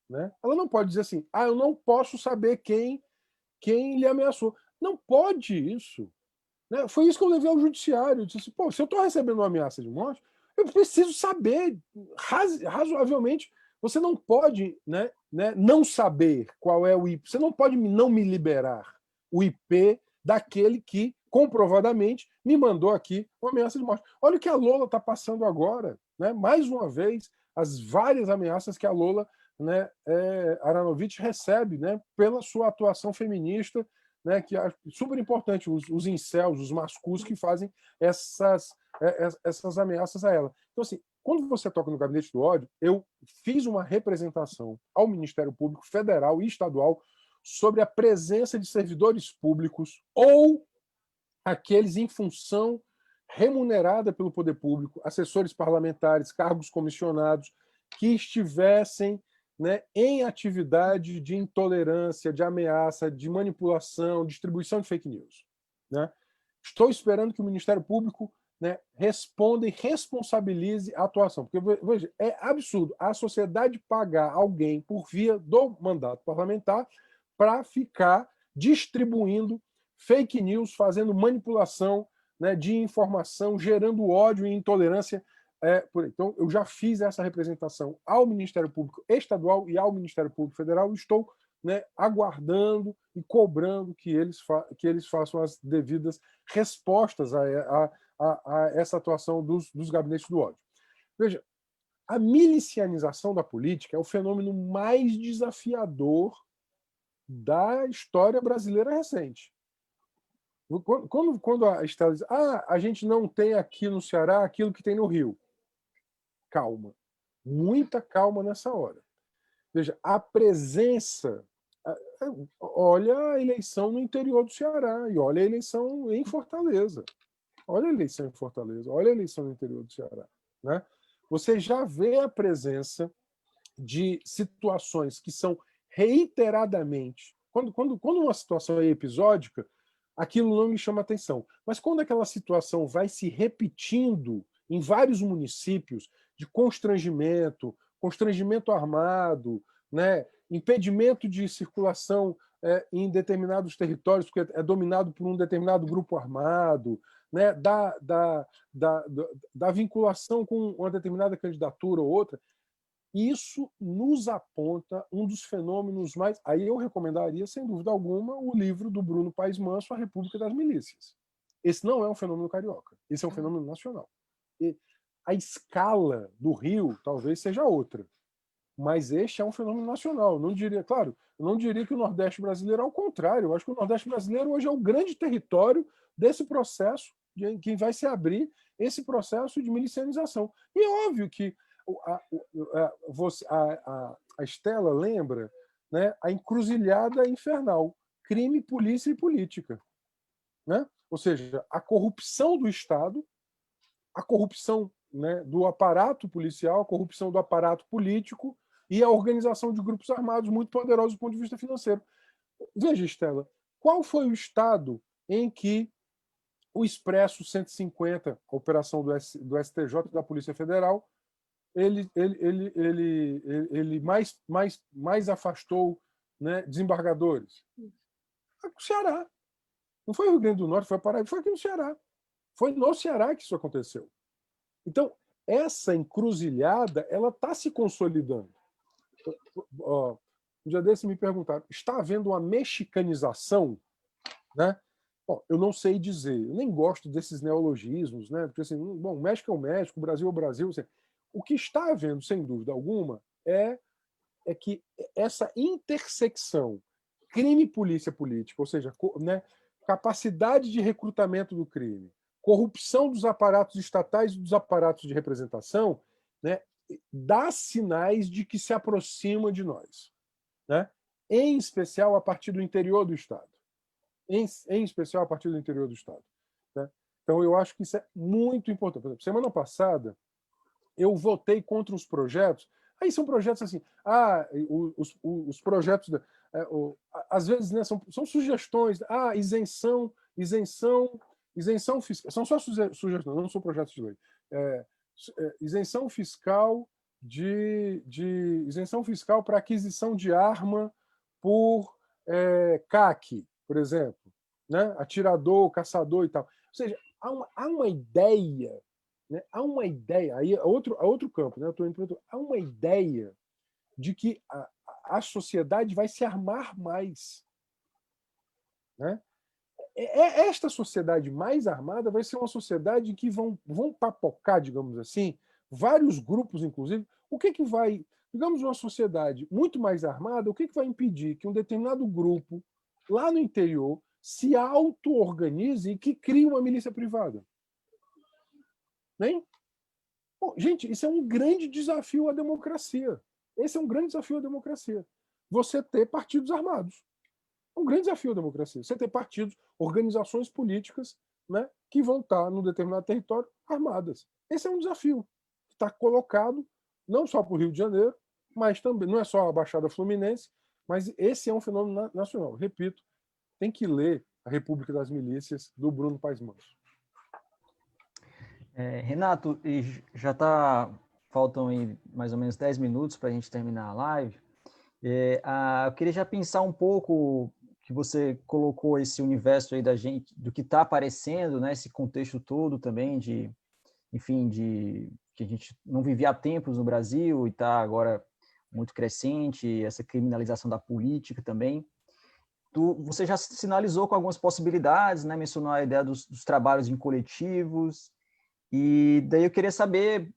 né? Ela não pode dizer assim: "Ah, eu não posso saber quem lhe ameaçou". Não pode isso. Né? Foi isso que eu levei ao judiciário. Eu disse assim, pô, se eu estou recebendo uma ameaça de morte, eu preciso saber razoavelmente. Você não pode, né, não saber qual é o IP. Você não pode não me liberar o IP daquele que comprovadamente me mandou aqui uma ameaça de morte. Olha o que a Lola está passando agora. Né? Mais uma vez, as várias ameaças que a Lola, né, Aronovitch recebe, né, pela sua atuação feminista, né, que é super importante, os incels, os mascus que fazem essas ameaças a ela. Então, assim, quando você toca no gabinete do ódio, eu fiz uma representação ao Ministério Público Federal e Estadual sobre a presença de servidores públicos ou aqueles em função remunerada pelo poder público, assessores parlamentares, cargos comissionados, que estivessem, né, em atividade de intolerância, de ameaça, de manipulação, distribuição de fake news. Né? Estou esperando que o Ministério Público, né, responda e responsabilize a atuação. Porque, veja, é absurdo a sociedade pagar alguém por via do mandato parlamentar para ficar distribuindo fake news, fazendo manipulação, né, de informação, gerando ódio e intolerância. Então, eu já fiz essa representação ao Ministério Público Estadual e ao Ministério Público Federal e estou, né, aguardando e cobrando que eles façam as devidas respostas a essa atuação dos gabinetes do ódio. Veja, a milicianização da política é o fenômeno mais desafiador da história brasileira recente. Quando a Estela diz, a gente não tem aqui no Ceará aquilo que tem no Rio. Calma. Muita calma nessa hora. Veja, a presença... Olha a eleição no interior do Ceará e olha a eleição em Fortaleza. Olha a eleição em Fortaleza, olha a eleição no interior do Ceará. Né? Você já vê a presença de situações que são reiteradamente... Quando uma situação é episódica, aquilo não me chama atenção. Mas quando aquela situação vai se repetindo em vários municípios de constrangimento armado, né, impedimento de circulação em determinados territórios, porque é dominado por um determinado grupo armado, né, da vinculação com uma determinada candidatura ou outra, isso nos aponta um dos fenômenos mais... Aí eu recomendaria, sem dúvida alguma, o livro do Bruno Paes Manso, A República das Milícias. Esse não é um fenômeno carioca, esse é um fenômeno nacional. E a escala do Rio talvez seja outra, mas este é um fenômeno nacional. Eu não diria, claro, eu não diria que o Nordeste brasileiro é ao contrário. Eu acho que o Nordeste brasileiro hoje é o grande território desse processo, que vai se abrir esse processo de milicianização. E é óbvio que a Estela lembra, né, a encruzilhada infernal, crime, polícia e política. Né? Ou seja, a corrupção do Estado, a corrupção, né, do aparato policial, a corrupção do aparato político e a organização de grupos armados muito poderosos do ponto de vista financeiro. Veja, Estela, qual foi o estado em que o Expresso 150, a operação do STJ e da Polícia Federal, ele mais afastou, né, desembargadores? O Ceará. Não foi o Rio Grande do Norte, foi a Paraíba, foi aqui no Ceará. Foi no Ceará que isso aconteceu. Então, essa encruzilhada, ela está se consolidando. Um dia desse me perguntaram, está havendo uma mexicanização? Né? Bom, eu não sei dizer, eu nem gosto desses neologismos, né? Porque assim, bom, o México é o México, o Brasil é o Brasil. Assim, o que está havendo, sem dúvida alguma, é que essa intersecção crime, polícia, política, ou seja, né, capacidade de recrutamento do crime, corrupção dos aparatos estatais e dos aparatos de representação, né, dá sinais de que se aproxima de nós, né? Em especial a partir do interior do Estado. Em especial a partir do interior do Estado. Né? Então, eu acho que isso é muito importante. Por exemplo, semana passada, eu votei contra os projetos. Aí são projetos assim, os projetos, às vezes, né, são sugestões, isenção fiscal, são só sugestões, não são projetos de lei. Isenção fiscal isenção fiscal para aquisição de arma por CAC, por exemplo, né? Atirador, caçador e tal. Ou seja, há uma ideia, né? Há uma ideia, aí é outro campo, né? Há uma ideia de que a sociedade vai se armar mais, né? Esta sociedade mais armada vai ser uma sociedade em que vão papocar, digamos assim, vários grupos, inclusive. O que vai, digamos, uma sociedade muito mais armada, o que vai impedir que um determinado grupo, lá no interior, se auto-organize e que crie uma milícia privada? Nem? Bom, gente, isso é um grande desafio à democracia. Esse é um grande desafio à democracia. Você ter partidos armados. É um grande desafio à democracia. Você ter partidos, organizações políticas, né, que vão estar num determinado território armadas. Esse é um desafio que está colocado não só para o Rio de Janeiro, mas também, não é só a Baixada Fluminense, mas esse é um fenômeno nacional. Repito, tem que ler A República das Milícias, do Bruno Paes Manso. Renato, faltam aí mais ou menos 10 minutos para a gente terminar a live. Eu queria já pensar um pouco que você colocou esse universo aí da gente, do que está aparecendo, né, esse contexto todo também de que a gente não vivia há tempos no Brasil e está agora muito crescente, essa criminalização da política também. Você já sinalizou com algumas possibilidades, né, mencionou a ideia dos trabalhos em coletivos, e daí eu queria saber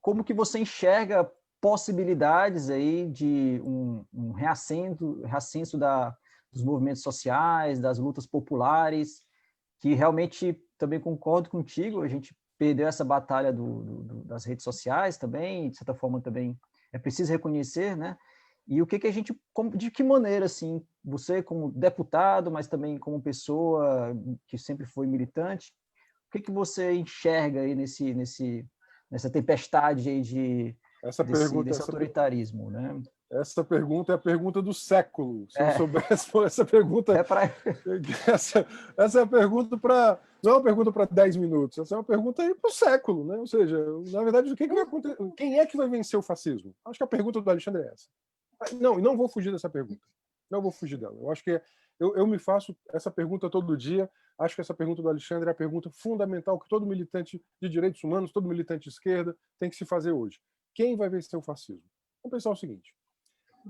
como que você enxerga possibilidades aí de um reascenso dos movimentos sociais, das lutas populares, que realmente também concordo contigo, a gente perdeu essa batalha das redes sociais também, de certa forma também é preciso reconhecer, né? E o que a gente, de que maneira, assim, você como deputado, mas também como pessoa que sempre foi militante, o que você enxerga aí nessa tempestade aí desse autoritarismo, né? Essa pergunta é a pergunta do século. Se eu soubesse essa pergunta... Essa é a pergunta para... Não é uma pergunta para 10 minutos, essa é uma pergunta para o século, né? Ou seja, na verdade, o que vai acontecer? Quem é que vai vencer o fascismo? Acho que a pergunta do Alexandre é essa. Não vou fugir dessa pergunta. Não vou fugir dela. Eu acho que eu me faço essa pergunta todo dia. Acho que essa pergunta do Alexandre é a pergunta fundamental que todo militante de direitos humanos, todo militante de esquerda tem que se fazer hoje. Quem vai vencer o fascismo? Vamos pensar o seguinte.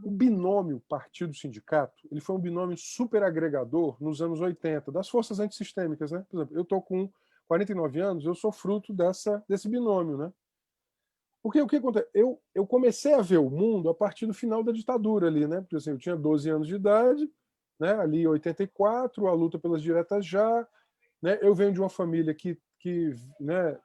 O binômio partido-sindicato ele foi um binômio super agregador nos anos 80, das forças antissistêmicas. Né? Por exemplo, eu estou com 49 anos, eu sou fruto desse binômio. Né? Porque o que acontece? Eu comecei a ver o mundo a partir do final da ditadura ali, né? Porque assim, eu tinha 12 anos de idade, né? Ali em 84, a luta pelas diretas já, né? Eu venho de uma família que né,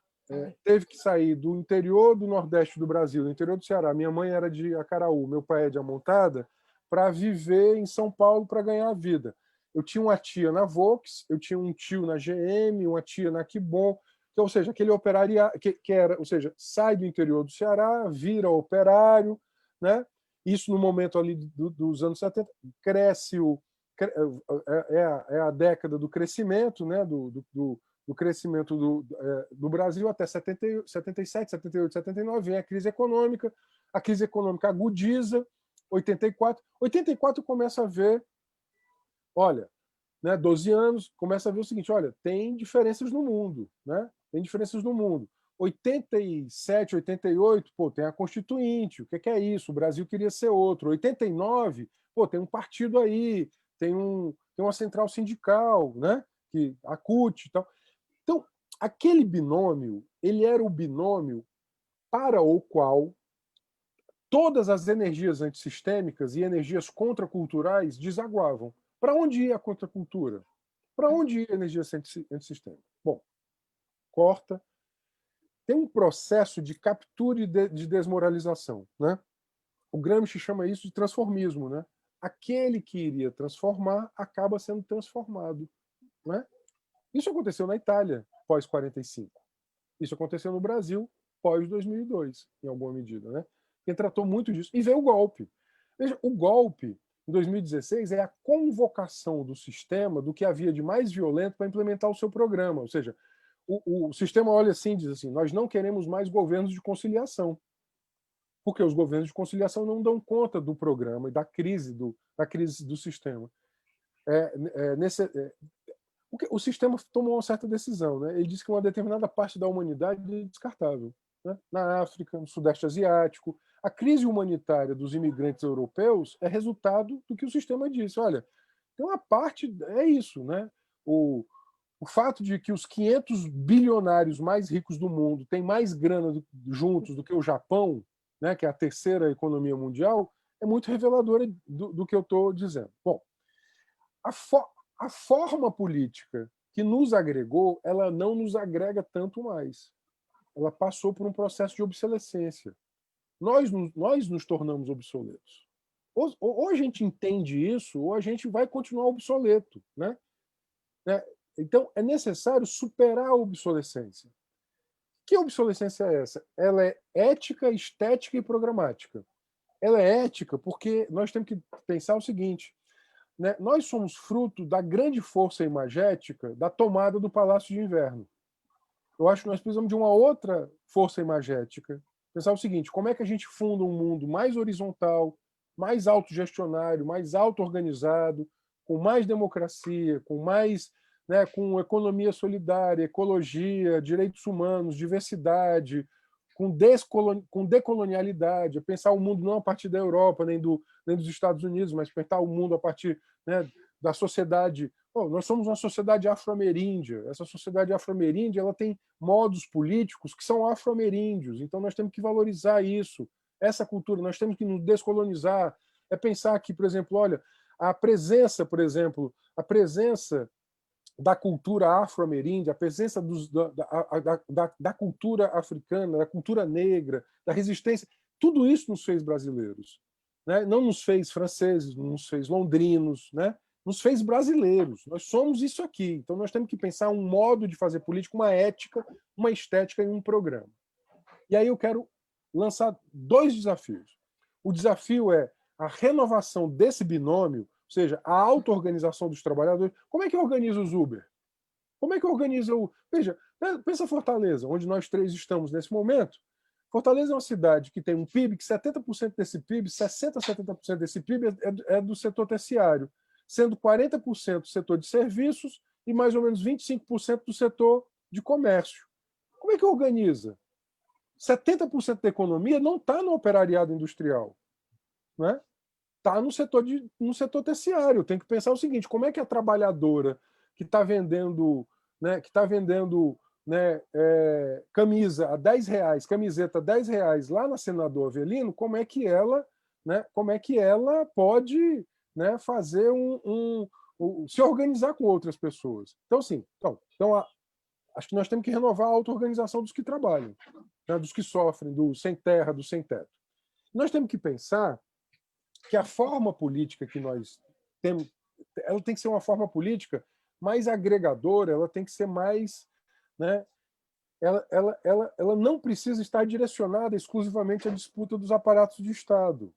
teve que sair do interior do Nordeste do Brasil, do interior do Ceará. Minha mãe era de Acaraú, meu pai é de Amontada, para viver em São Paulo para ganhar a vida. Eu tinha uma tia na Volks, eu tinha um tio na GM, uma tia na Kibon, ou seja, aquele operário que era, ou seja, sai do interior do Ceará, vira operário, né? Isso no momento ali dos anos 70, cresce é a década do crescimento, né? Do crescimento do Brasil até 77, 78, 79, vem a crise econômica agudiza, 84 começa a ver, olha, né, 12 anos, começa a ver o seguinte, olha, tem diferenças no mundo, né? Tem diferenças no mundo. 87, 88, pô, tem a Constituinte, o que é isso? O Brasil queria ser outro. 89, pô, tem um partido aí, tem uma central sindical, né? A CUT e tal. Então, aquele binômio, ele era o binômio para o qual todas as energias antissistêmicas e energias contraculturais desaguavam. Para onde ia a contracultura? Para onde ia a energia antissistêmica? Bom, corta. Tem um processo de captura e de desmoralização. Né? O Gramsci chama isso de transformismo. Né? Aquele que iria transformar acaba sendo transformado. Né? Isso aconteceu na Itália, pós-45. Isso aconteceu no Brasil, pós-2002, em alguma medida. Né? Quem tratou muito disso. E veio o golpe. Veja, o golpe, em 2016, é a convocação do sistema do que havia de mais violento para implementar o seu programa. Ou seja, o sistema olha assim e diz assim, nós não queremos mais governos de conciliação. Porque os governos de conciliação não dão conta do programa e da crise do sistema. O sistema tomou uma certa decisão. Né? Ele disse que uma determinada parte da humanidade é descartável. Né? Na África, no Sudeste Asiático, a crise humanitária dos imigrantes europeus é resultado do que o sistema disse. Olha, tem uma parte, é isso, né? O fato de que os 500 bilionários mais ricos do mundo têm mais grana juntos do que o Japão, né, que é a terceira economia mundial, é muito reveladora do que eu estou dizendo. Bom, a forma política que nos agregou, ela não nos agrega tanto mais. Ela passou por um processo de obsolescência. Nós nos tornamos obsoletos. Ou a gente entende isso, ou a gente vai continuar obsoleto. Né? Então, é necessário superar a obsolescência. Que obsolescência é essa? Ela é ética, estética e programática. Ela é ética porque nós temos que pensar o seguinte, né, nós somos fruto da grande força imagética da tomada do Palácio de Inverno. Eu acho que nós precisamos de uma outra força imagética. Pensar o seguinte, como é que a gente funda um mundo mais horizontal, mais autogestionário, mais auto-organizado, com mais democracia, com mais, né, com economia solidária, ecologia, direitos humanos, diversidade, com decolonialidade, pensar o mundo não a partir da Europa, nem dos Estados Unidos, mas pensar o mundo a partir, né, da sociedade. Nós somos uma sociedade afro-ameríndia. Essa sociedade afro-ameríndia ela tem modos políticos que são afro-ameríndios. Então nós temos que valorizar isso, essa cultura. Nós temos que nos descolonizar. É pensar que, por exemplo, olha, a presença da cultura afro-ameríndia, a presença da cultura africana, da cultura negra, da resistência, tudo isso nos fez brasileiros. Né? Não nos fez franceses, não nos fez londrinos, né? Nos fez brasileiros. Nós somos isso aqui. Então nós temos que pensar um modo de fazer política, uma ética, uma estética e um programa. E aí eu quero lançar 2 desafios. O desafio é a renovação desse binômio, ou seja, a auto-organização dos trabalhadores. Como é que organiza os Uber? Como é que organiza o... Veja, pensa Fortaleza, onde nós 3 estamos nesse momento. Fortaleza é uma cidade que tem um PIB que 70% desse PIB, 60% a 70% desse PIB é do setor terciário, sendo 40% do setor de serviços e mais ou menos 25% do setor de comércio. Como é que organiza? 70% da economia não está no operariado industrial, né? Está no setor terciário. Tem que pensar o seguinte: como é que a trabalhadora que está vendendo, né, camisa a R$10, camiseta a R$10 lá na Senador Avelino, como é que ela pode, né, fazer se organizar com outras pessoas? Então, sim, acho que nós temos que renovar a auto-organização dos que trabalham, né, dos que sofrem, do sem terra, do sem teto. Nós temos que pensar que a forma política que nós temos, ela tem que ser uma forma política mais agregadora, ela tem que ser mais, né, ela não precisa estar direcionada exclusivamente à disputa dos aparatos de Estado.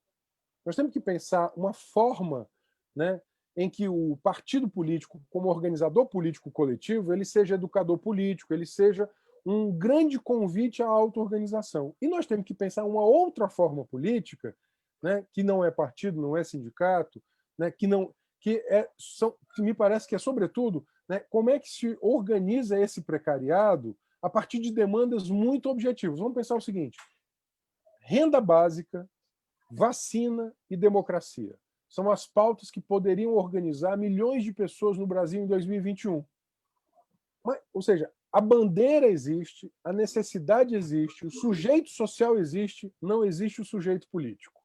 Nós temos que pensar uma forma, né, em que o partido político, como organizador político coletivo, ele seja educador político, ele seja um grande convite à auto-organização. E nós temos que pensar uma outra forma política, né, que não é partido, não é sindicato, né, que me parece que é, sobretudo, né, como é que se organiza esse precariado a partir de demandas muito objetivas. Vamos pensar o seguinte: renda básica, vacina e democracia. São as pautas que poderiam organizar milhões de pessoas no Brasil em 2021. Ou seja, a bandeira existe, a necessidade existe, o sujeito social existe, não existe o sujeito político.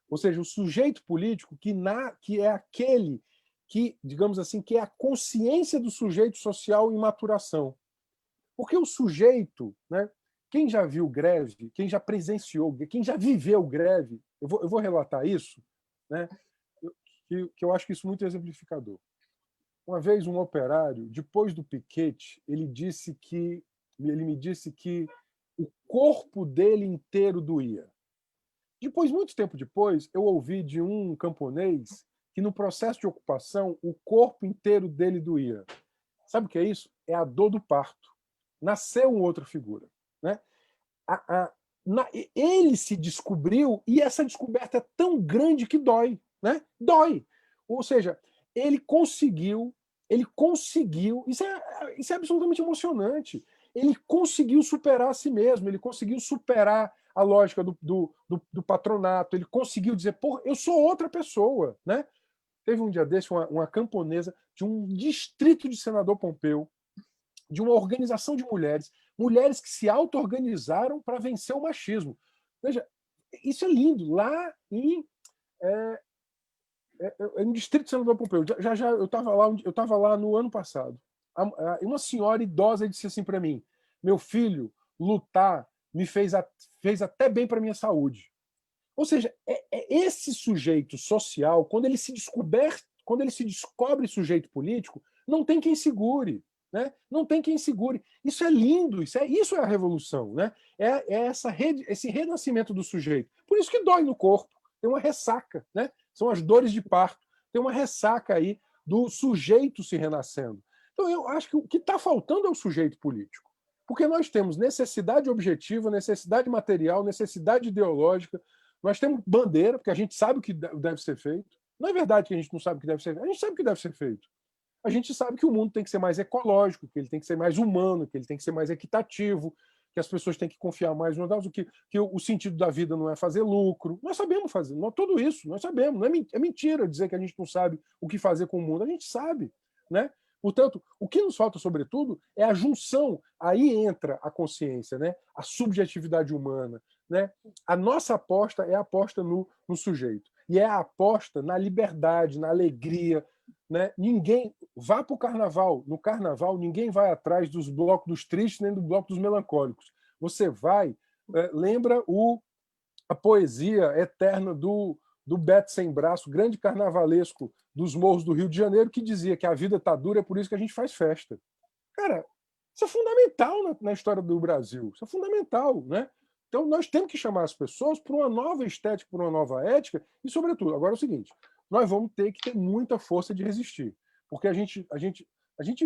Ou seja, o sujeito político que é aquele que, digamos assim, que é a consciência do sujeito social em maturação. Porque o sujeito, né, quem já viu greve, quem já presenciou, quem já viveu greve, eu vou relatar isso, né, que eu acho que isso é muito exemplificador. Uma vez um operário, depois do piquete, ele me disse que o corpo dele inteiro doía. Muito tempo depois, eu ouvi de um camponês que no processo de ocupação o corpo inteiro dele doía. Sabe o que é isso? É a dor do parto. Nasceu uma outra figura, né? Ele se descobriu e essa descoberta é tão grande que dói, né? Dói. Ou seja, ele conseguiu, isso é absolutamente emocionante. Ele conseguiu superar a si mesmo, ele conseguiu superar a lógica do patronato, ele conseguiu dizer, pô, eu sou outra pessoa, né? Teve um dia desse uma camponesa de um distrito de Senador Pompeu, de uma organização de mulheres que se auto-organizaram para vencer o machismo. Veja, isso é lindo. Lá no distrito de Senador Pompeu, eu estava lá no ano passado. Uma senhora idosa disse assim para mim: meu filho, lutar me fez até bem para minha saúde. Ou seja, esse sujeito social, quando ele se descobre sujeito político, não tem quem segure. Né? Não tem quem segure. Isso é lindo, isso é a revolução. Né? Esse renascimento do sujeito. Por isso que dói no corpo, tem uma ressaca. Né? São as dores de parto. Tem uma ressaca aí do sujeito se renascendo. Então, eu acho que o que está faltando é o sujeito político. Porque nós temos necessidade objetiva, necessidade material, necessidade ideológica, nós temos bandeira, porque a gente sabe o que deve ser feito. Não é verdade que a gente não sabe o que deve ser feito. A gente sabe o que deve ser feito. A gente sabe que o mundo tem que ser mais ecológico, que ele tem que ser mais humano, que ele tem que ser mais equitativo, que as pessoas têm que confiar mais no outro, que o sentido da vida não é fazer lucro. Nós sabemos fazer, tudo isso, nós sabemos. Não é mentira dizer que a gente não sabe o que fazer com o mundo, a gente sabe, né? Portanto, o que nos falta, sobretudo, é a junção. Aí entra a consciência, né? A subjetividade humana. Né? A nossa aposta é a aposta no sujeito. E é a aposta na liberdade, na alegria. Né? Ninguém vá para o carnaval. No carnaval, ninguém vai atrás dos blocos dos tristes nem do bloco dos melancólicos. Você vai, lembra a poesia eterna do Beto Sem Braço, grande carnavalesco dos morros do Rio de Janeiro, que dizia que a vida está dura, é por isso que a gente faz festa. Cara, isso é fundamental na história do Brasil. Isso é fundamental, né? Então, nós temos que chamar as pessoas para uma nova estética, para uma nova ética, e, sobretudo, agora é o seguinte, nós vamos ter que ter muita força de resistir, porque a gente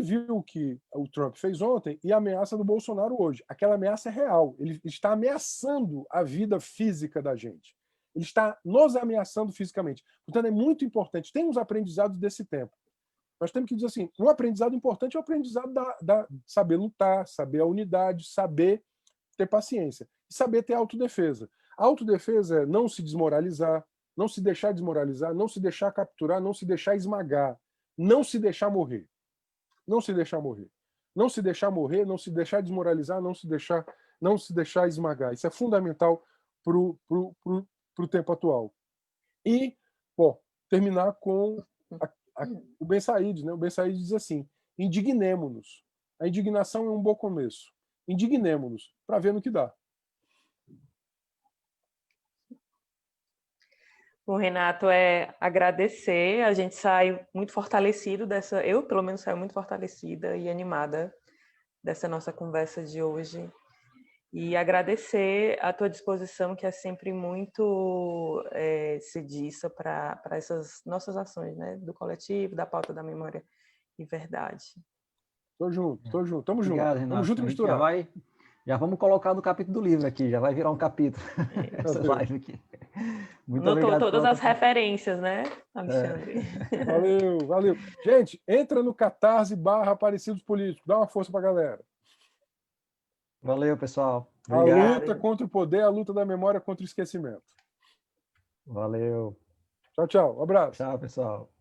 viu o que o Trump fez ontem e a ameaça do Bolsonaro hoje. Aquela ameaça é real. Ele está ameaçando a vida física da gente. Ele está nos ameaçando fisicamente. Portanto, é muito importante. Tem uns aprendizados desse tempo. Nós temos que dizer assim, um aprendizado importante é o aprendizado da saber lutar, saber a unidade, saber ter paciência. E saber ter autodefesa. A autodefesa é não se desmoralizar, não se deixar desmoralizar, não se deixar capturar, não se deixar esmagar, não se deixar morrer. Não se deixar morrer. Não se deixar morrer, não se deixar desmoralizar, não se deixar esmagar. Isso é fundamental para o tempo atual. E, terminar com o Ben Said, né? O Ben Said diz assim, indignemo-nos. A indignação é um bom começo. Indignemo-nos para ver no que dá. Bom, Renato, agradecer. A gente sai muito fortalecido eu pelo menos saio muito fortalecida e animada dessa nossa conversa de hoje. E agradecer a tua disposição, que é sempre muito cediça para essas nossas ações, né? Do coletivo, da pauta da memória e verdade. Tô junto. Tamo Obrigado, junto. Renato. Tamo junto e misturado. Já vamos colocar no capítulo do livro aqui, já vai virar um capítulo essa live aqui. Muito obrigado. Todas as referências, né, Alexandre? Valeu. Gente, entra no Catarse/Aparecidos Políticos, dá uma força pra galera. Valeu, pessoal. Obrigado. A luta contra o poder, a luta da memória contra o esquecimento. Valeu. Tchau. Um abraço. Tchau, pessoal.